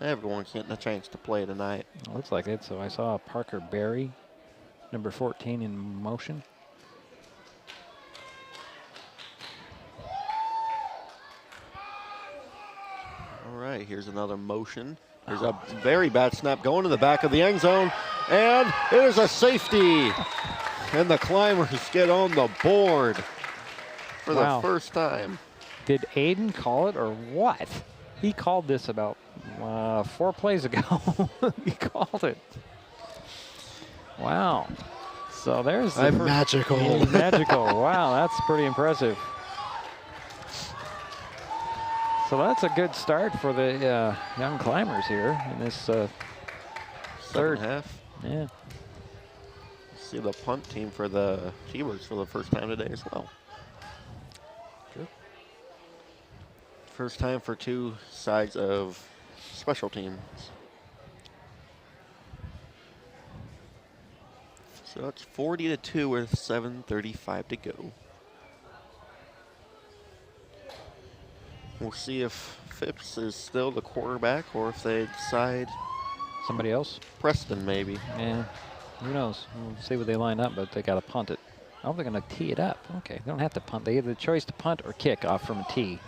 Everyone's getting a chance to play tonight. Looks like it. So I saw Parker Berry, number 14, in motion. All right, here's another motion. There's a very bad snap going to the back of the end zone, and it is a safety. And the Climbers get on the board for the first time. Did Aiden call it or what? He called this about 4 plays ago. He called it. Wow. So there's the magical. Magical. Wow, that's pretty impressive. So that's a good start for the young Climbers here in this 3rd half. Yeah. See the punt team for the T-Birds for the first time today as well. True. First time for 2 sides of special teams. So it's 40-2 with 7:35 to go. We'll see if Phipps is still the quarterback or if they decide somebody else. Preston, maybe. Yeah, who knows? We'll see what they line up, but they got to punt it. Oh, they're going to tee it up. Okay, they don't have to punt. They have the choice to punt or kick off from a tee.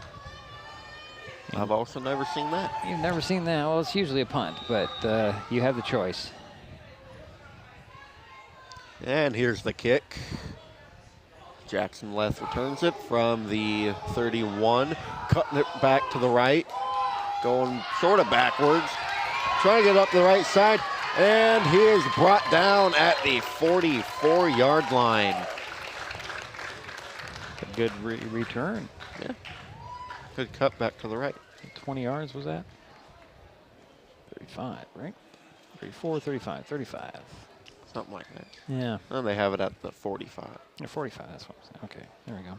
I've also never seen that. You've never seen that? Well, it's usually a punt, but you have the choice. And here's the kick. Jackson Leth returns it from the 31, cutting it back to the right, going sort of backwards, trying to get up the right side, and he is brought down at the 44-yard line. A good return. Yeah. Good cut back to the right. 20 yards was that? 35, right? 34, 35, 35. Something like that. Yeah. And they have it at the 45. Yeah, 45, that's what I'm saying. Okay, there we go.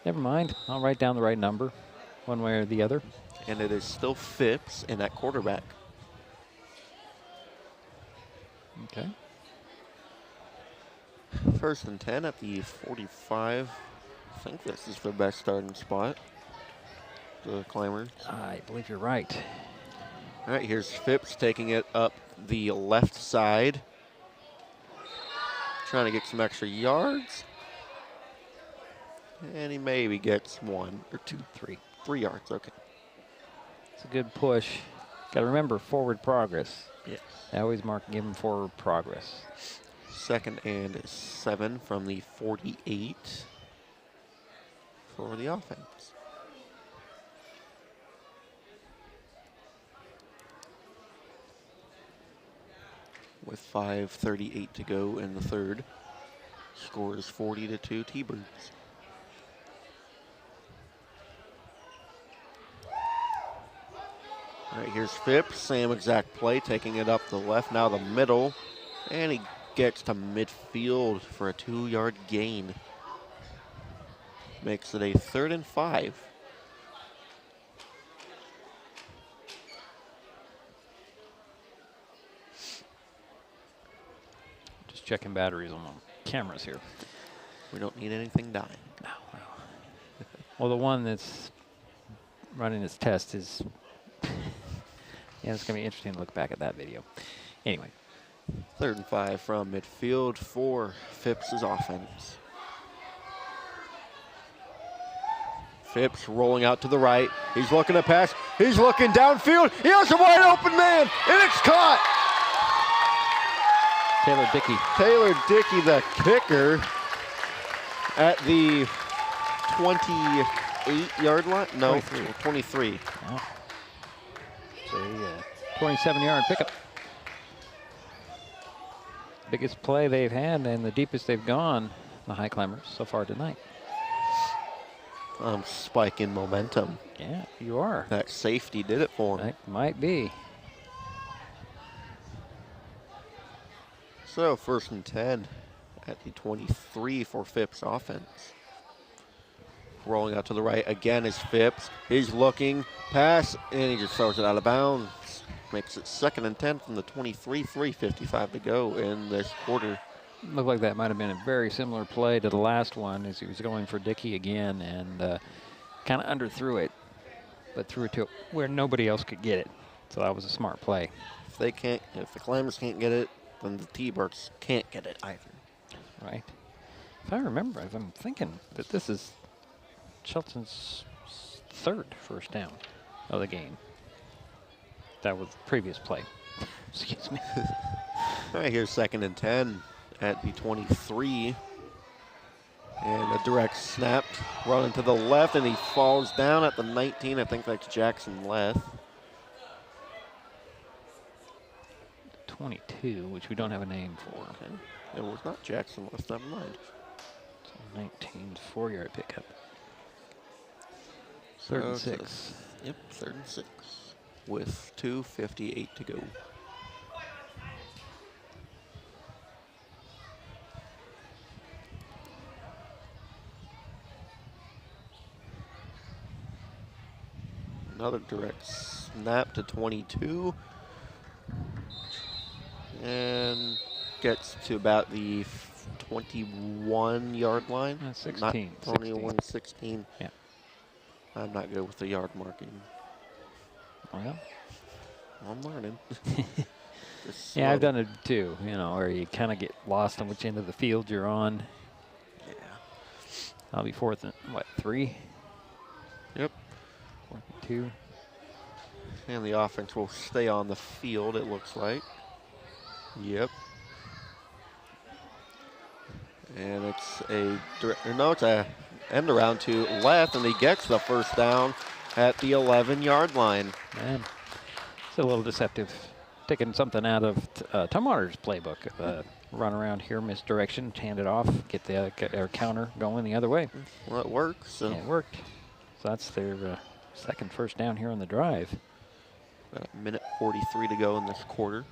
Never mind. I'll write down the right number, one way or the other. And it is still Phipps in that quarterback. Okay. 1st and 10 at the 45. I think this is the best starting spot. The Climbers. I believe you're right. All right, here's Phipps taking it up the left side. Trying to get some extra yards. And he maybe gets 1 or 2, 3 yards, okay. It's a good push. Got to remember forward progress. Yes. I always give them forward progress. 2nd and 7 from the 48 for the offense. With 5:38 to go in the 3rd. Score is 40-2 T-Birds. All right, here's Phipps. Same exact play, taking it up the left, now the middle. And he gets to midfield for a 2-yard gain. Makes it a 3rd and 5. Just checking batteries on the cameras here. We don't need anything dying. No. Well, the one that's running its test is, yeah, it's going to be interesting to look back at that video. Anyway. 3rd and 5 from midfield for Phipps' offense. Phipps rolling out to the right. He's looking to pass. He's looking downfield. He has a wide open man, and it's caught. Taylor Dickey. Taylor Dickey, the kicker, at the 28-yard line. No, 23. Oh. It's a 27-yard pickup. Biggest play they've had and the deepest they've gone, the Highclimbers, so far tonight. Spike in momentum. Yeah, you are. That safety did it for him. That might be. So 1st and 10 at the 23 for Phipps offense. Rolling out to the right again is Phipps. He's looking, pass, and he just throws it out of bounds. Makes it 2nd and 10 from the 23, 3:55 to go in this quarter. Looked like that might have been a very similar play to the last one as he was going for Dickey again and kind of underthrew it, but threw it to where nobody else could get it. So that was a smart play. If the Climbers can't get it, then the T-Birds can't get it either. Right. If I remember, if I'm thinking that this is Shelton's 3rd first down of the game. That was the previous play. Excuse me. All right, here's 2nd and 10 at the 23. And a direct snap, running to the left, and he falls down at the 19. I think that's Jackson Leth. 22, which we don't have a name for. Okay. It was not Jackson Leth, never mind. So 19, 4-yard pickup. 3rd and 6. Yep, 3rd and 6. With 2:58 to go. Another direct snap to 22. And gets to about the 21-yard line. 16. Not 21, 16. Yeah. I'm not good with the yard marking. Well, I'm learning. yeah, I've done it too, where you kind of get lost on which end of the field you're on. Yeah. I'll be 4th and, 3? Yep. 4th and 2. And the offense will stay on the field, it looks like. Yep. And it's it's a end around to left, and he gets the 1st down at the 11-yard line. Man, it's a little deceptive. Taking something out of Tumwater's playbook. Run around here, misdirection, hand it off, get their counter going the other way. Well, it works. So. Yeah, it worked. So that's their 2nd first down here on the drive. About a minute 43 to go in this quarter.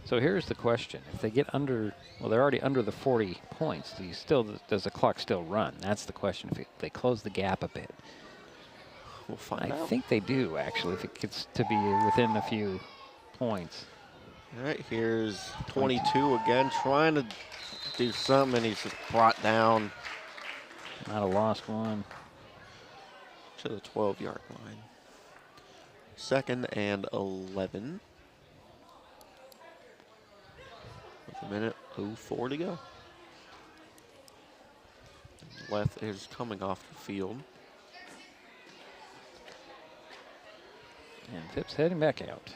So here's the question. If they get under, well, they're already under the 40 points. Does the clock still run? That's the question. If they close the gap a bit. We'll find out. I think they do, actually, if it gets to be within a few points. All right, here's 22 again, trying to do something, and he's just brought down. Not a lost one. To the 12-yard line. 2nd and 11. With a minute 04 to go. Leth is coming off the field. And Phipps heading back out.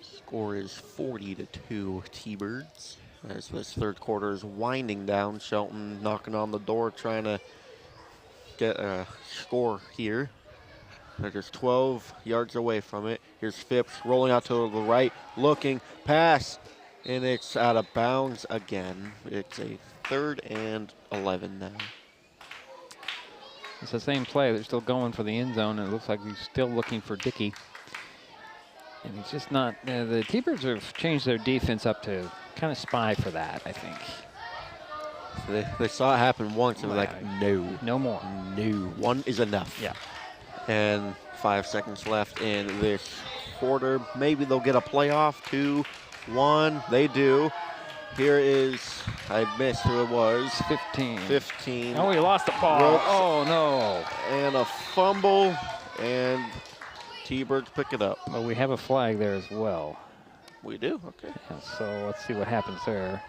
Score is 40-2 T-Birds. As this third quarter is winding down, Shelton knocking on the door trying to get a score here. They're just 12 yards away from it. Here's Phipps rolling out to the right, looking, pass, and it's out of bounds again. It's a 3rd and 11 now. It's the same play. They're still going for the end zone, and it looks like he's still looking for Dickey. And he's just not, the T-Birds have changed their defense up to kind of spy for that, I think. So they saw it happen once and were like, no. No more. No, one is enough. Yeah. And 5 seconds left in this quarter. Maybe they'll get a playoff. 2, 1, they do. Here is, I missed who it was. 15. 15. Oh, he lost the ball. Ropes. Oh, no. And a fumble, and T-Birds pick it up. Well, we have a flag there as well. We do? Okay. Yeah, so let's see what happens there.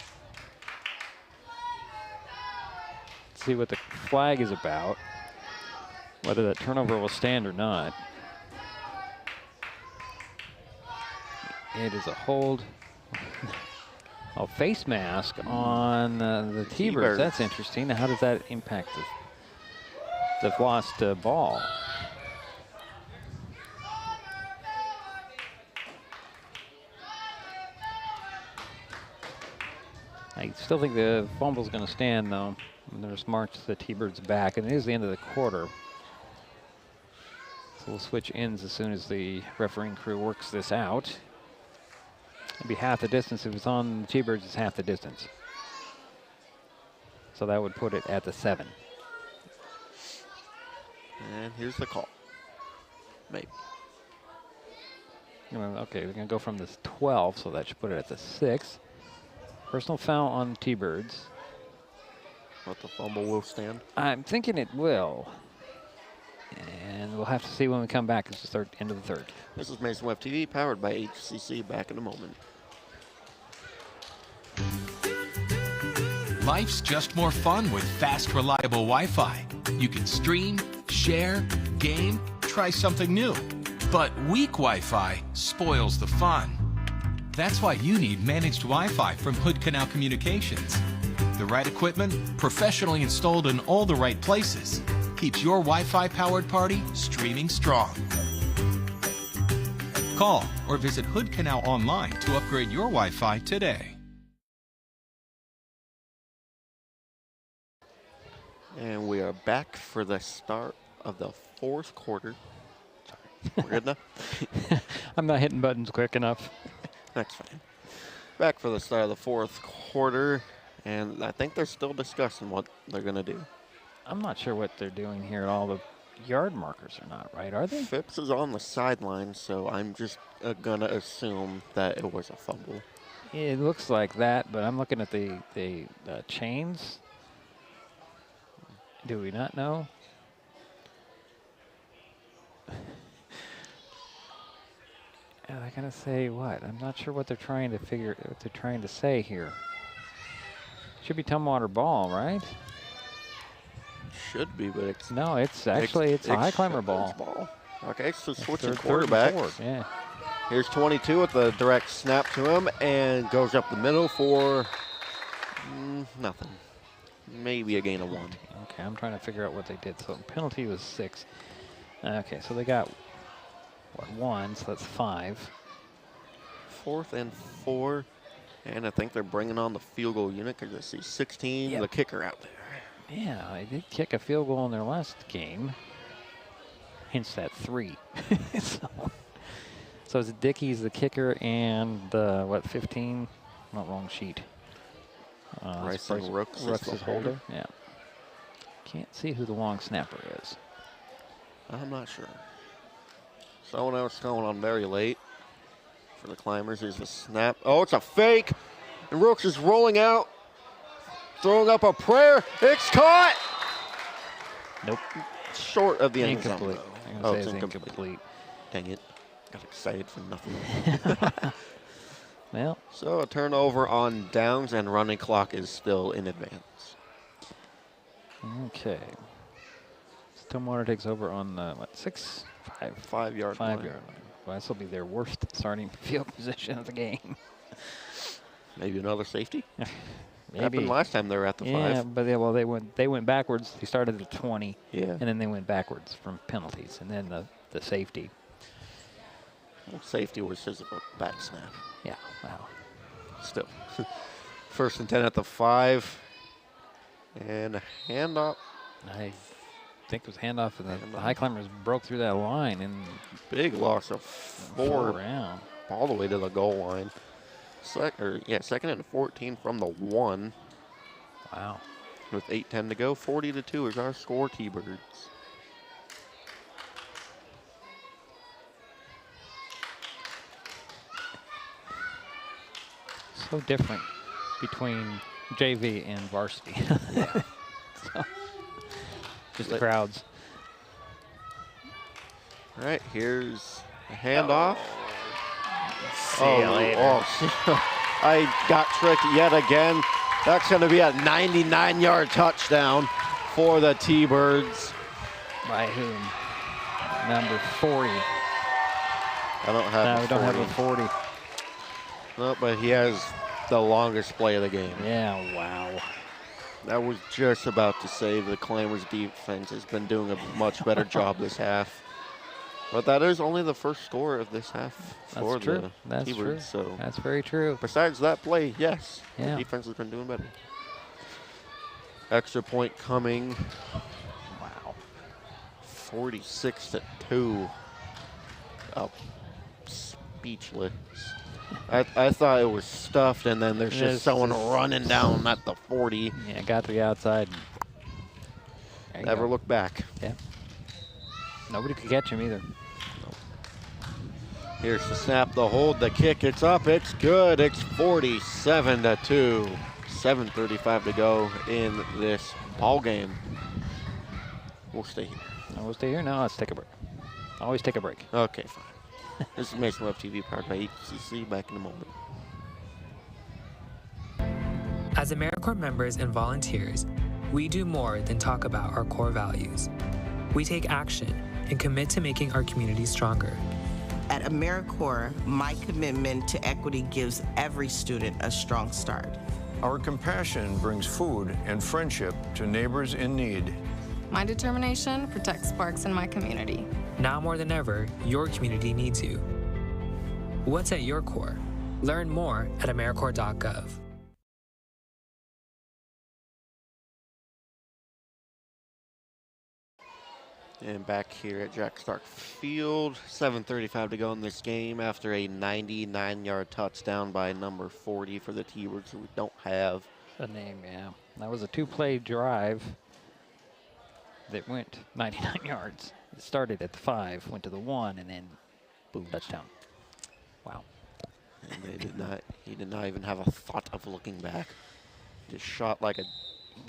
Let's see what the flag is about. Whether that turnover will stand or not. It is a hold. A face mask on the T-Birds. That's interesting. How does that impact the lost ball? I still think the fumble's going to stand, though. And there's march the T-Birds back, and it is the end of the quarter. So we'll switch ends as soon as the refereeing crew works this out. It'd be half the distance. If it's on the T-Birds, it's half the distance. So that would put it at the 7. And here's the call. Maybe. Okay, we're going to go from this 12, so that should put it at the 6. Personal foul on the T-Birds. But the fumble will stand? I'm thinking it will. And we'll have to see when we come back. It's the end of the third. This is Mason Web TV, powered by HCC. Back in a moment. Life's just more fun with fast, reliable Wi-Fi. You can stream, share, game, try something new. But weak Wi-Fi spoils the fun. That's why you need managed Wi-Fi from Hood Canal Communications. The right equipment, professionally installed in all the right places, keeps your Wi-Fi powered party streaming strong. Call or visit Hood Canal online to upgrade your Wi-Fi today. And we are back for the start of the 4th quarter. Sorry, we're good enough? I'm not hitting buttons quick enough. That's fine. Back for the start of the 4th quarter, and I think they're still discussing what they're going to do. I'm not sure what they're doing here at all. The yard markers are not right, are they? Phipps is on the sideline, so I'm just going to assume that it was a fumble. It looks like that, but I'm looking at the chains. Do we not know? They're going to say what? I'm not sure what they're trying to say here. Should be Tumwater ball, right? Should be, but it's... No, it's actually, it's a Highclimber ball. Okay, so switching third quarterbacks. Fourth, yeah. Here's 22 with the direct snap to him, and goes up the middle for nothing. Maybe a gain of 1. Okay, I'm trying to figure out what they did. So penalty was 6. Okay, so they got, what, 1, so that's 5. 4th and 4, and I think they're bringing on the field goal unit because I see 16, Yep. the kicker out there. Yeah, they did kick a field goal in their last game. Hence that 3. So it's Dickey's the kicker and what, 15? Not wrong sheet. Bryce Rooks is holder. Yeah. Can't see who the long snapper is. I'm not sure. Someone else going on very late for the Climbers. Here's the snap. Oh, it's a fake. And Rooks is rolling out, throwing up a prayer. It's caught. Nope. Short of the end zone. Incomplete. Oh, I'm it's say it's incomplete. incomplete. Dang it. Got excited for nothing. Well, So a turnover on downs, and running clock is still in advance. okay. Tumwater takes over on the, 5 yard line. 5 yard line. Well, this will be their worst starting field position of the game. Maybe another safety? Maybe. Happened last time they were at the 5. Yeah, but they went backwards. They started at 20. Yeah. And then they went backwards from penalties. And then the safety. Well, safety was his back snap. Yeah, wow. Still. 1st and 10 at the 5. And a handoff. I think it was handoff, and the Highclimbers broke through that line and Big loss of 4 round. all the way to the goal line. Second and 14 from the 1. Wow. With 8:10 to go, 40-2 is our score, T-Birds. So different between JV and varsity. Yeah. So, just the crowds. All right, here's a handoff. See you later. I got tricked yet again. That's going to be a 99-yard touchdown for the T-Birds. By whom? Number 40. I don't have No, a we don't have a 40. 40. No, but he has the longest play of the game. Yeah, wow. I was just about to say the Climbers defense has been doing a much better job this half. But that is only the first score of this half for That's true. the That's T-Birds. true. So That's very true. besides that play, yes, Yeah. the defense has been doing better. Extra point coming. Wow. 46-2. Oh, speechless. I thought it was stuffed, and then there's just someone running down at the 40. Yeah, got to the outside. There you Never go. look back. Yeah. Nobody could catch him either. Here's the snap, the hold, the kick. It's up. It's good. It's 47-2. 7:35 to go in this ball game. We'll stay here. No, we'll stay here. No, let's take a break. Always take a break. Okay, fine. This is Mason Web TV, powered by HCC. Back in a moment. As AmeriCorps members and volunteers, we do more than talk about our core values. We take action and commit to making our community stronger. At AmeriCorps, my commitment to equity gives every student a strong start. Our compassion brings food and friendship to neighbors in need. My determination protects sparks in my community. Now more than ever, your community needs you. What's at your core? Learn more at AmeriCorps.gov. And back here at Jack Stark Field, 7:35 to go in this game after a 99-yard touchdown by number 40 for the T-Birds, who we don't have. The name, yeah. That was a 2-play drive that went 99 yards. It started at the 5, went to the 1, and then boom, touchdown. Wow. And he did not even have a thought of looking back. Just shot like a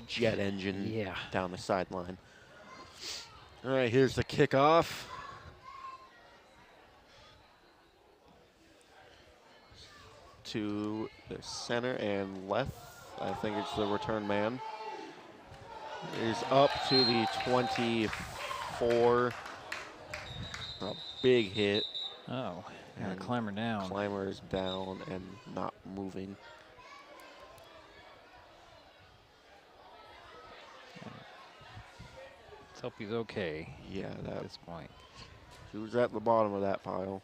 jet engine down the sideline. All right, here's the kickoff. To the center and left. I think it's the return man. Is up to the 24. A big hit. Oh, got a climber down. Climber is down and not moving. Let's hope he's okay. Yeah, at this point. He was at the bottom of that pile.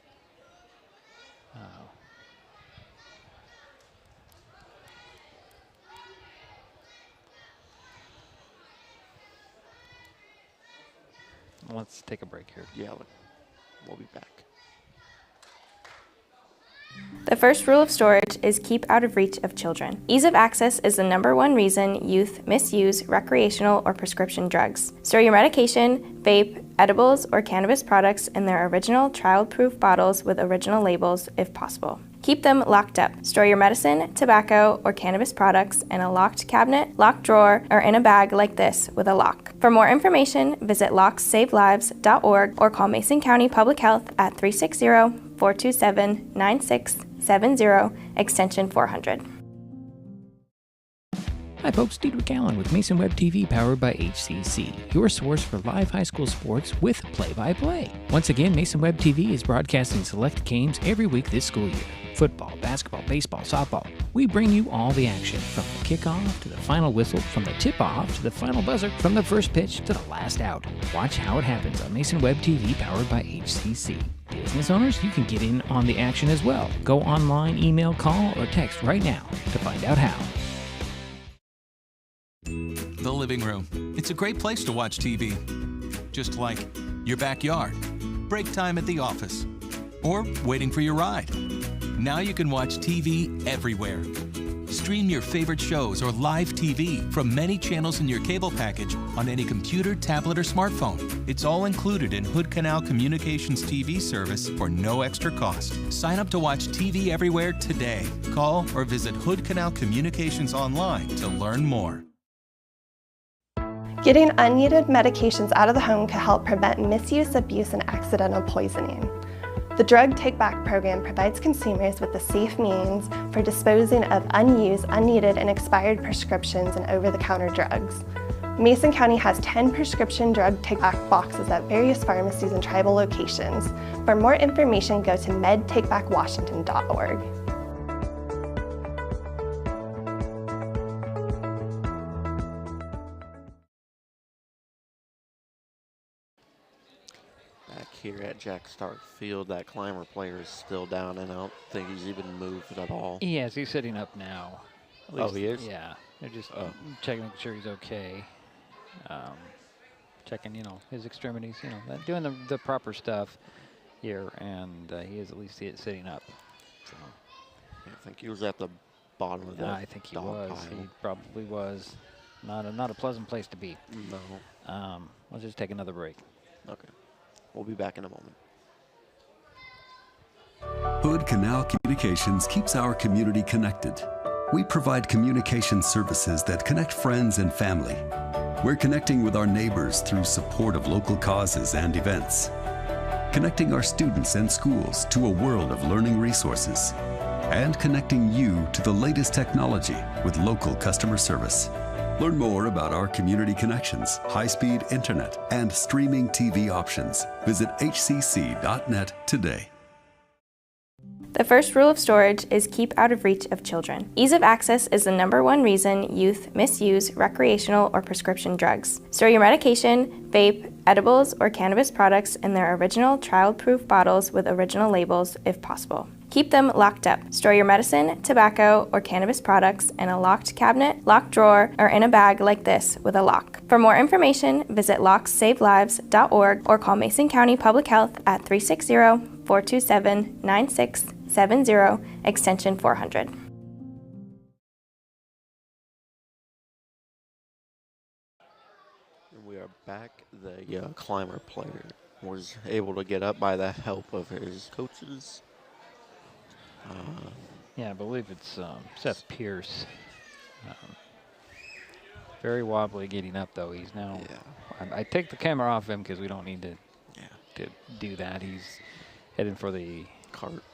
Oh. Let's take a break here. Yeah, we'll be back. The first rule of storage is keep out of reach of children. Ease of access is the #1 reason youth misuse recreational or prescription drugs. Store your medication, vape, edibles, or cannabis products in their original child-proof bottles with original labels if possible. Keep them locked up. Store your medicine, tobacco, or cannabis products in a locked cabinet, locked drawer, or in a bag like this with a lock. For more information, visit locksavelives.org or call Mason County Public Health at 360-427-96 70, extension 400. Hi folks, Diedrich Allen with Mason Web TV powered by HCC, your source for live high school sports with play-by-play. Once again, Mason Web TV is broadcasting select games every week this school year. Football, basketball, baseball, softball. We bring you all the action, from the kickoff to the final whistle, from the tip-off to the final buzzer, from the first pitch to the last out. Watch how it happens on Mason Web TV powered by HCC. Business owners, you can get in on the action as well. Go online, email, call, or text right now to find out how. The living room. It's a great place to watch TV. Just like your backyard, break time at the office, or waiting for your ride. Now you can watch TV everywhere. Stream your favorite shows or live TV from many channels in your cable package on any computer, tablet, or smartphone. It's all included in Hood Canal Communications TV service for no extra cost. Sign up to watch TV everywhere today. Call or visit Hood Canal Communications online to learn more. Getting unneeded medications out of the home can help prevent misuse, abuse, and accidental poisoning. The Drug Take Back program provides consumers with a safe means for disposing of unused, unneeded, and expired prescriptions and over-the-counter drugs. Mason County has 10 prescription drug take-back boxes at various pharmacies and tribal locations. For more information, go to medtakebackwashington.org. Here at Jack Stark Field, that climber player is still down, and I don't think he's even moved at all. Yes, he's sitting up now. Oh, he is? Yeah, they're just checking, making sure he's okay. Checking, his extremities, doing the proper stuff here, and he is at least sitting up. So. I think he was at the bottom of that. I think he was. Pile. He probably was. Not a pleasant place to be. No. Let's just take another break. Okay. We'll be back in a moment. Hood Canal Communications keeps our community connected. We provide communication services that connect friends and family. We're connecting with our neighbors through support of local causes and events, connecting our students and schools to a world of learning resources, and connecting you to the latest technology with local customer service. Learn more about our community connections, high-speed internet, and streaming TV options. Visit hcc.net today. The first rule of storage is keep out of reach of children. Ease of access is the #1 reason youth misuse recreational or prescription drugs. Store your medication, vape, edibles, or cannabis products in their original child-proof bottles with original labels if possible. Keep them locked up. Store your medicine, tobacco, or cannabis products in a locked cabinet, locked drawer, or in a bag like this with a lock. For more information, visit locksavelives.org or call Mason County Public Health at 360-427-9670, extension 400. And we are back. The climber player was able to get up by the help of his coaches. Yeah, I believe it's Seth Pierce. Very wobbly getting up, though. He's now. Yeah. I take the camera off him because we don't need to do that. He's heading for the cart,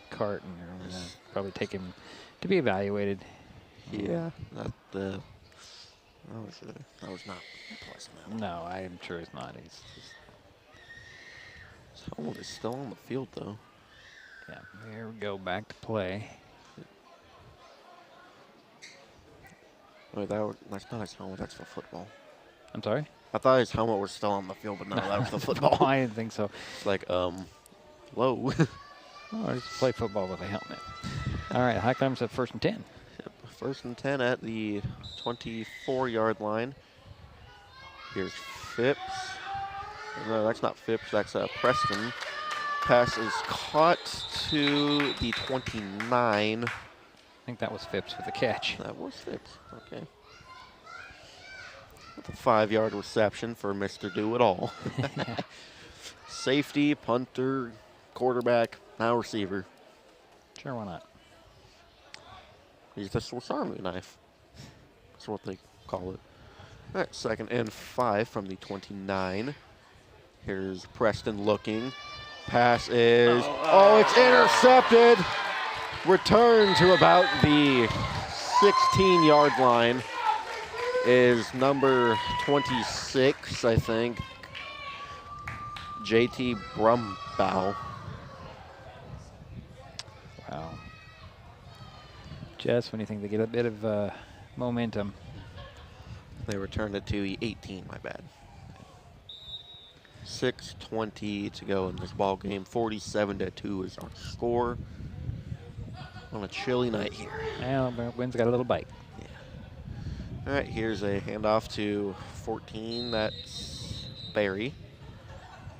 and we're gonna probably take him to be evaluated. Yeah, that was not pleasant. No, I'm sure it's not. He's just. His helmet is still on the field, though. Yeah, here we go, back to play. Wait, that's not his helmet, that's for football. I'm sorry? I thought his helmet was still on the field, but no, that was the football. No, I didn't think so. It's like, low. Oh, just play football with a helmet. All right, Highclimbers at 1st and 10. Yep, 1st and 10 at the 24-yard line. Here's Phipps. No, that's not Phipps, that's Preston. Pass is caught to the 29. I think that was Phipps with the catch. That was Phipps, okay. With a 5-yard reception for Mr. Do-It-All. Safety, punter, quarterback, now receiver. Sure, why not? He's the Swiss Army knife. That's what they call it. All right, 2nd and 5 from the 29. Here's Preston looking. Pass is, it's intercepted. return to about the 16-yard line is number 26, I think, JT Brumbaugh. Wow. Just when you think they get a bit of momentum. They returned it to the 18, my bad. 6:20 to go in this ball game. 47-2 is our score on a chilly night here. Well, wind's got a little bite. Yeah. All right, here's a handoff to 14. That's Barry.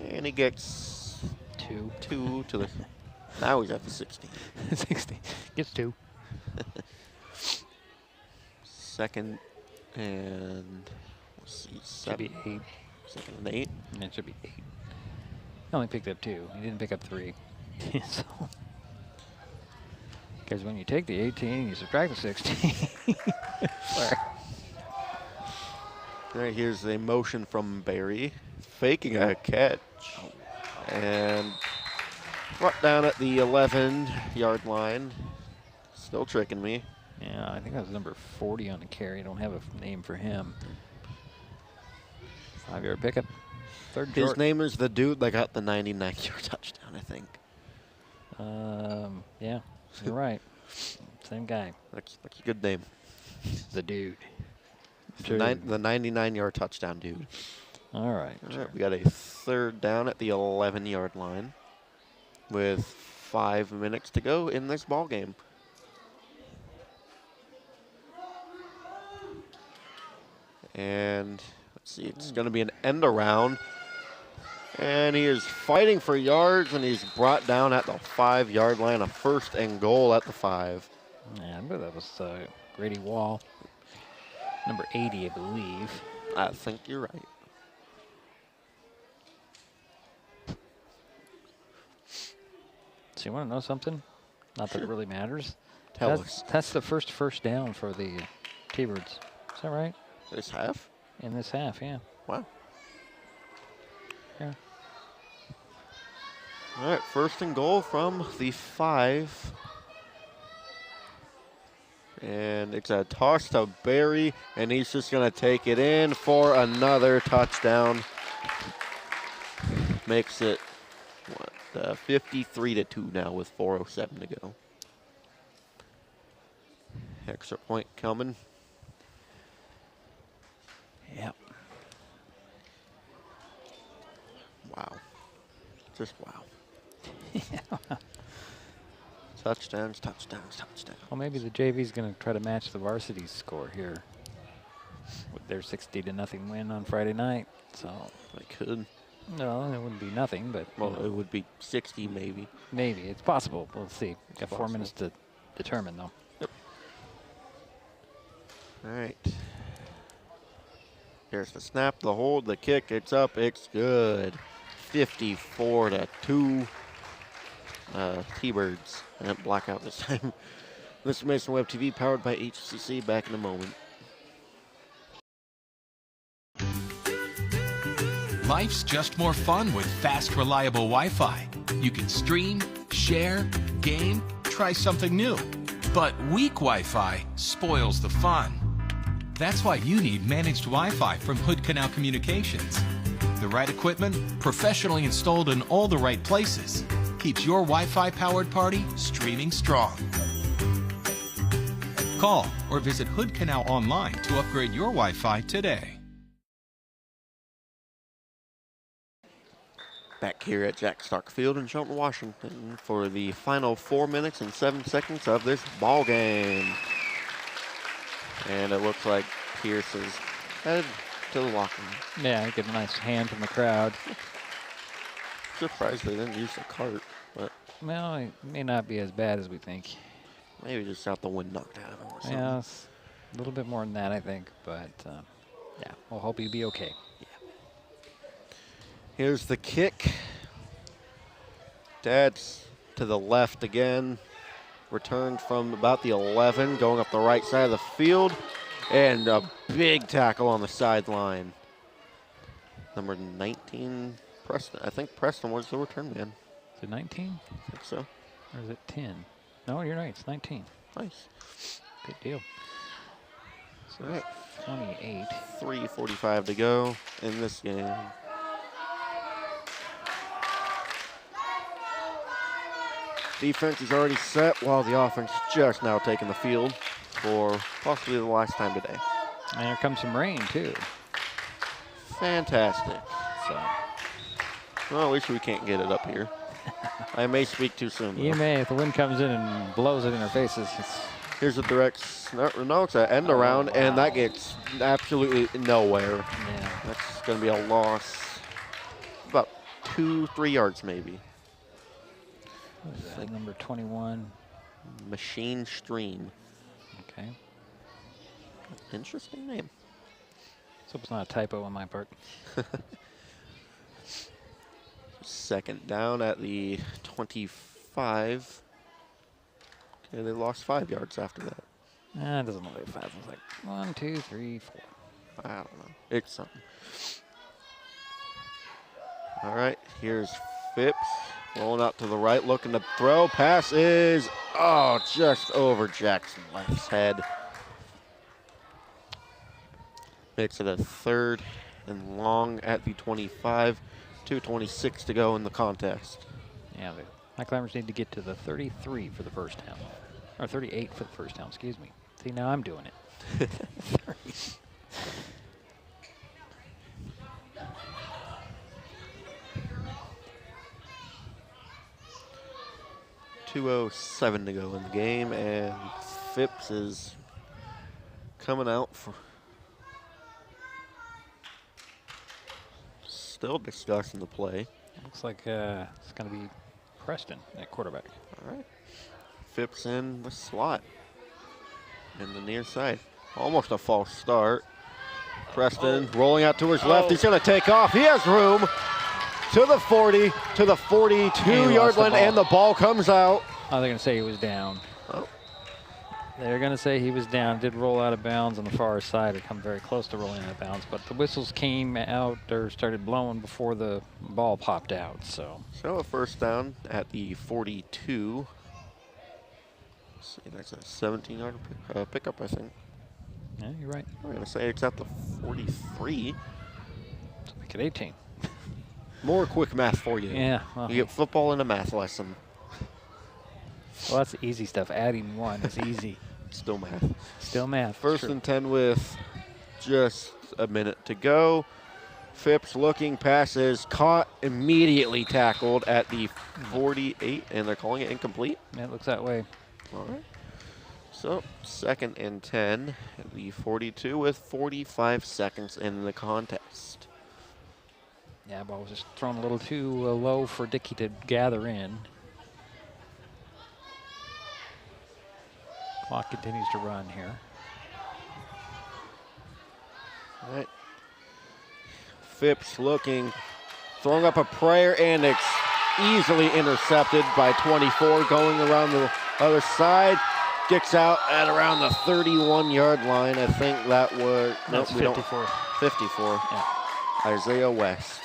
And he gets two to the... Now he's at the 16. 16. Gets 2. Second and... Let's see, 7. Should be 8. Second and 8. And it should be 8. He only picked up 2. He didn't pick up 3. So... Because when you take the 18, you subtract the 16. Sorry. All right, here's a motion from Barry. Faking a catch. And brought down at the 11-yard line. Still tricking me. Yeah, I think that was number 40 on the carry. I don't have a name for him. 5-yard pickup. Third His short. name is the dude that got the 99-yard touchdown, I think. Yeah, you're right. Same guy. That's a good name. The dude. The 99-yard touchdown dude. All right. All right, we got a third down at the 11-yard line with 5 minutes to go in this ball game. And let's see, it's going to be an end around. And he is fighting for yards, and he's brought down at the 5-yard line, a first and goal at the 5. Yeah, I believe that was Grady Wall. Number 80, I believe. I think you're right. So you want to know something? Not that it really matters. Tell us. That's the first down for the T-Birds. Is that right? This half? In this half, yeah. Wow. Yeah. All right, first and goal from the 5. And it's a toss to Barry, and he's just going to take it in for another touchdown. Makes it, 53-2 now with 4:07 to go. Extra point coming. Yep. Wow. Just wow. Touchdowns, touchdowns, touchdowns. Well, maybe the JV's going to try to match the Varsity's score here with their 60-0 win on Friday night. So they could. No, it wouldn't be nothing, but well, it would be 60 maybe. Maybe it's possible. We'll see. Got 4 minutes to determine, though. Yep. All right. Here's the snap, the hold, the kick. It's up. It's good. 54-2. T-Birds. And blackout this time. This is Mason Web TV, powered by HCC. Back in a moment. Life's just more fun with fast, reliable Wi-Fi. You can stream, share, game, try something new. But weak Wi-Fi spoils the fun. That's why you need managed Wi-Fi from Hood Canal Communications. The right equipment, professionally installed in all the right places, keeps your Wi-Fi powered party streaming strong. Call or visit Hood Canal online to upgrade your Wi-Fi today. Back here at Jack Stark Field in Shelton, Washington for the final 4 minutes and 7 seconds of this ball game. And it looks like Pierce is headed to the locker room. Yeah, get a nice hand from the crowd. Surprised they didn't use the cart, but well, it may not be as bad as we think. Maybe just got the wind knocked out of him or something. Yeah, it's a little bit more than that, I think. But yeah, we'll hope he'll be okay. Yeah. Here's the kick. Dad's to the left again. Returned from about the 11, going up the right side of the field. And a big tackle on the sideline. Number 19, Preston. I think Preston was the return man. Is it 19? I think so. Or is it 10? No, you're right. It's 19. Nice. Good deal. So All right. 28. 3:45 to go in this game. Defense is already set while the offense is just now taking the field for possibly the last time today. And here comes some rain, too. Fantastic. So, Well, at least we can't get it up here. I may speak too soon, though. you may, if the wind comes in and blows it in our faces. Here's a direct, no, it's an end around, and that gets absolutely nowhere. Yeah. That's going to be a loss. About 2-3 yards, maybe. What is that, number 21? Machine Stream. Okay. Interesting name. So it's not a typo on my part. Second down at the 25. Okay, they lost 5 yards after that. It doesn't look like 5. It's like 1, 2, 3, 4. I don't know. It's something. All right, here's Phipps. Rolling out to the right, looking to throw. Pass is, just over Jackson Left's head. Makes it a 3rd and long at the 25. 2:26 to go in the contest. Yeah, the Highclimbers need to get to the 33 for the first down. Or 38 for the first down, excuse me. See, now I'm doing it. 2:07 to go in the game, and Phipps is coming out for still discussing the play. Looks like it's going to be Preston at quarterback. All right. Phipps in the slot in the near side. Almost a false start. Preston rolling out to his left. He's going to take off. He has room to the 40, to the 42-yard line, and the ball comes out. Oh, they're going to say he was down. Oh. They're going to say he was down. Did roll out of bounds on the far side. It come very close to rolling out of bounds, but the whistles came out or started blowing before the ball popped out. So a first down at the 42. Let's see, that's a 17-yard pickup, I think. yeah, you're right. I'm going to say it's at the 43. So make it 18. More quick math for you. Yeah. Well, You get football in a math lesson. well, that's the easy stuff. Adding 1 is easy. Still math. Still math. First True. and 10 with just a minute to go. Phipps looking, passes, caught, immediately tackled at the 48, and they're calling it incomplete. Yeah, it looks that way. All right. So, 2nd and 10 at the 42 with 45 seconds in the contest. Yeah, ball was just thrown a little too low for Dickey to gather in. Clock continues to run here. All right. Phipps looking, throwing up a prayer, and it's easily intercepted by 24, going around the other side. Gets out at around the 31-yard line. I think that was... That's 54. 54. Yeah. Isaiah West.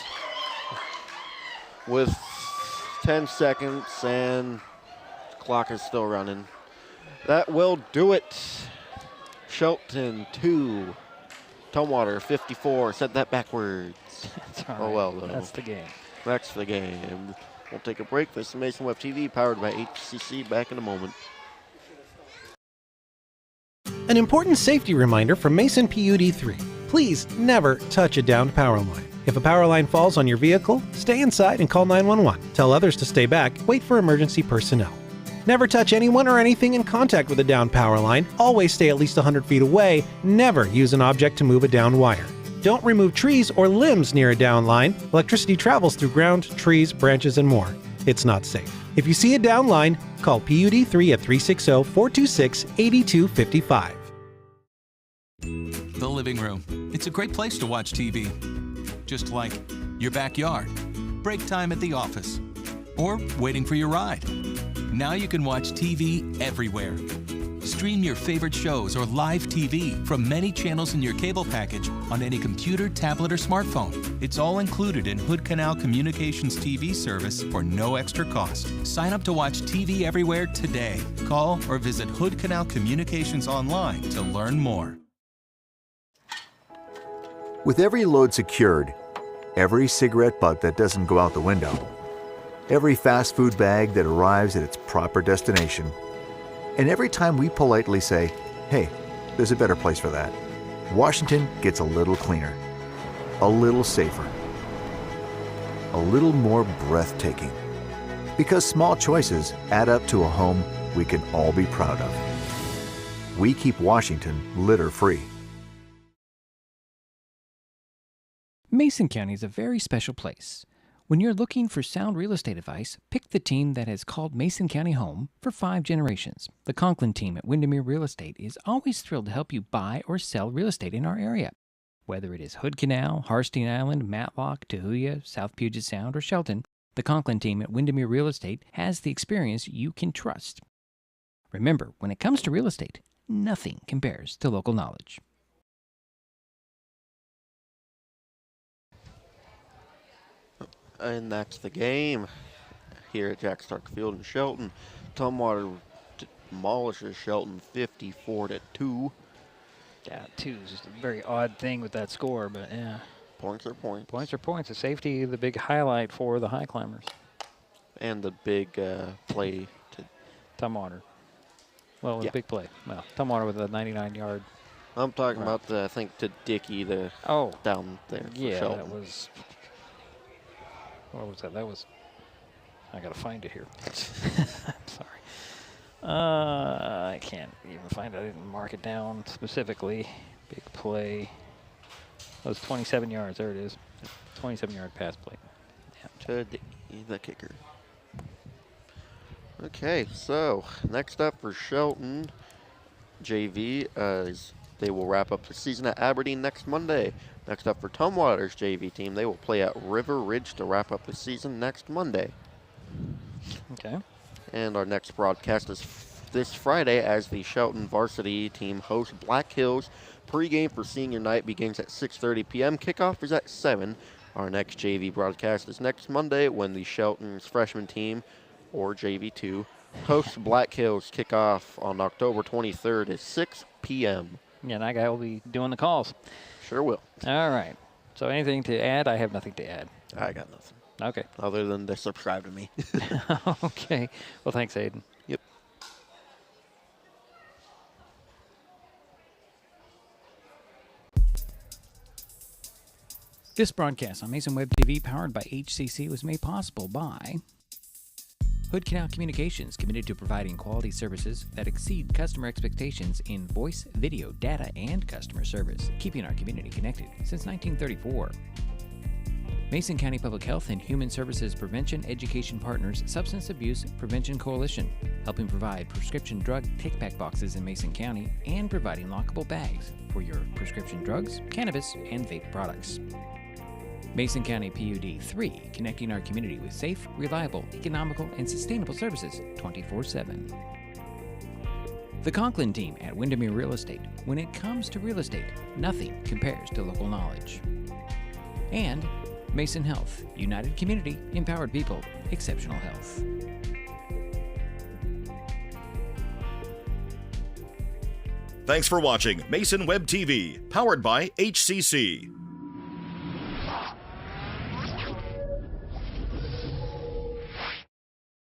With 10 seconds, and clock is still running. That will do it. Shelton 2. Tumwater 54. Said that backwards. That's all right. Oh well, though. That's the game. That's the game. We'll take a break. This is Mason Web TV, powered by HCC. Back in a moment. An important safety reminder from Mason PUD3. Please never touch a downed power line. If a power line falls on your vehicle, stay inside and call 911. Tell others to stay back. Wait for emergency personnel. Never touch anyone or anything in contact with a downed power line. Always stay at least 100 feet away. Never use an object to move a downed wire. Don't remove trees or limbs near a downed line. Electricity travels through ground, trees, branches, and more. It's not safe. If you see a downed line, call PUD3 at 360-426-8255. The living room. It's a great place to watch TV. Just like your backyard, break time at the office, or waiting for your ride. Now you can watch TV everywhere. Stream your favorite shows or live TV from many channels in your cable package on any computer, tablet, or smartphone. It's all included in Hood Canal Communications TV service for no extra cost. Sign up to watch TV everywhere today. Call or visit Hood Canal Communications online to learn more. With every load secured, every cigarette butt that doesn't go out the window, every fast food bag that arrives at its proper destination, and every time we politely say, hey, there's a better place for that, Washington gets a little cleaner, a little safer, a little more breathtaking. Because small choices add up to a home we can all be proud of. We keep Washington litter-free. Mason County is a very special place. When you're looking for sound real estate advice, pick the team that has called Mason County home for 5 generations. The Conklin team at Windermere Real Estate is always thrilled to help you buy or sell real estate in our area. Whether it is Hood Canal, Harsteen Island, Matlock, Tahuya, South Puget Sound, or Shelton, the Conklin team at Windermere Real Estate has the experience you can trust. Remember, when it comes to real estate, nothing compares to local knowledge. And that's the game here at Jack Stark Field in Shelton. Tumwater demolishes Shelton 54-2. Yeah, 2 is just a very odd thing with that score, but yeah. Points are points. Points are points. The safety, the big highlight for the Highclimbers. And the big play to Tumwater. Well, it was a big play. Well, Tumwater with a 99-yard. I'm talking about I think to Dickey, down there for Shelton. That was... What was that? That was... I got to find it here. I'm sorry. I can't even find it. I didn't mark it down specifically. Big play. That was 27 yards. There it is. 27-yard pass play. Yeah. To Dickey, the kicker. Okay, so next up for Shelton JV is they will wrap up the season at Aberdeen next Monday. Next up for Tumwater's JV team, they will play at River Ridge to wrap up the season next Monday. Okay. And our next broadcast is this Friday as the Shelton varsity team hosts Black Hills. Pre-game for senior night begins at 6:30 p.m. Kickoff is at 7. Our next JV broadcast is next Monday when the Shelton's freshman team, or JV2, hosts Black Hills. Kickoff on October 23rd at 6 p.m. Yeah, and that guy will be doing the calls. Sure will. All right. So anything to add? I have nothing to add. I got nothing. Okay. Other than to subscribe to me. Okay. Well, thanks, Aiden. Yep. This broadcast on Mason Web TV, powered by HCC, was made possible by Hood Canal Communications, committed to providing quality services that exceed customer expectations in voice, video, data, and customer service, keeping our community connected since 1934. Mason County Public Health and Human Services Prevention Education Partners Substance Abuse Prevention Coalition, helping provide prescription drug take-back boxes in Mason County and providing lockable bags for your prescription drugs, cannabis, and vape products. Mason County PUD 3, connecting our community with safe, reliable, economical, and sustainable services 24/7. The Conklin team at Windermere Real Estate. When it comes to real estate, nothing compares to local knowledge. And Mason Health, united community, empowered people, exceptional health. Thanks for watching Mason Web TV, powered by HCC.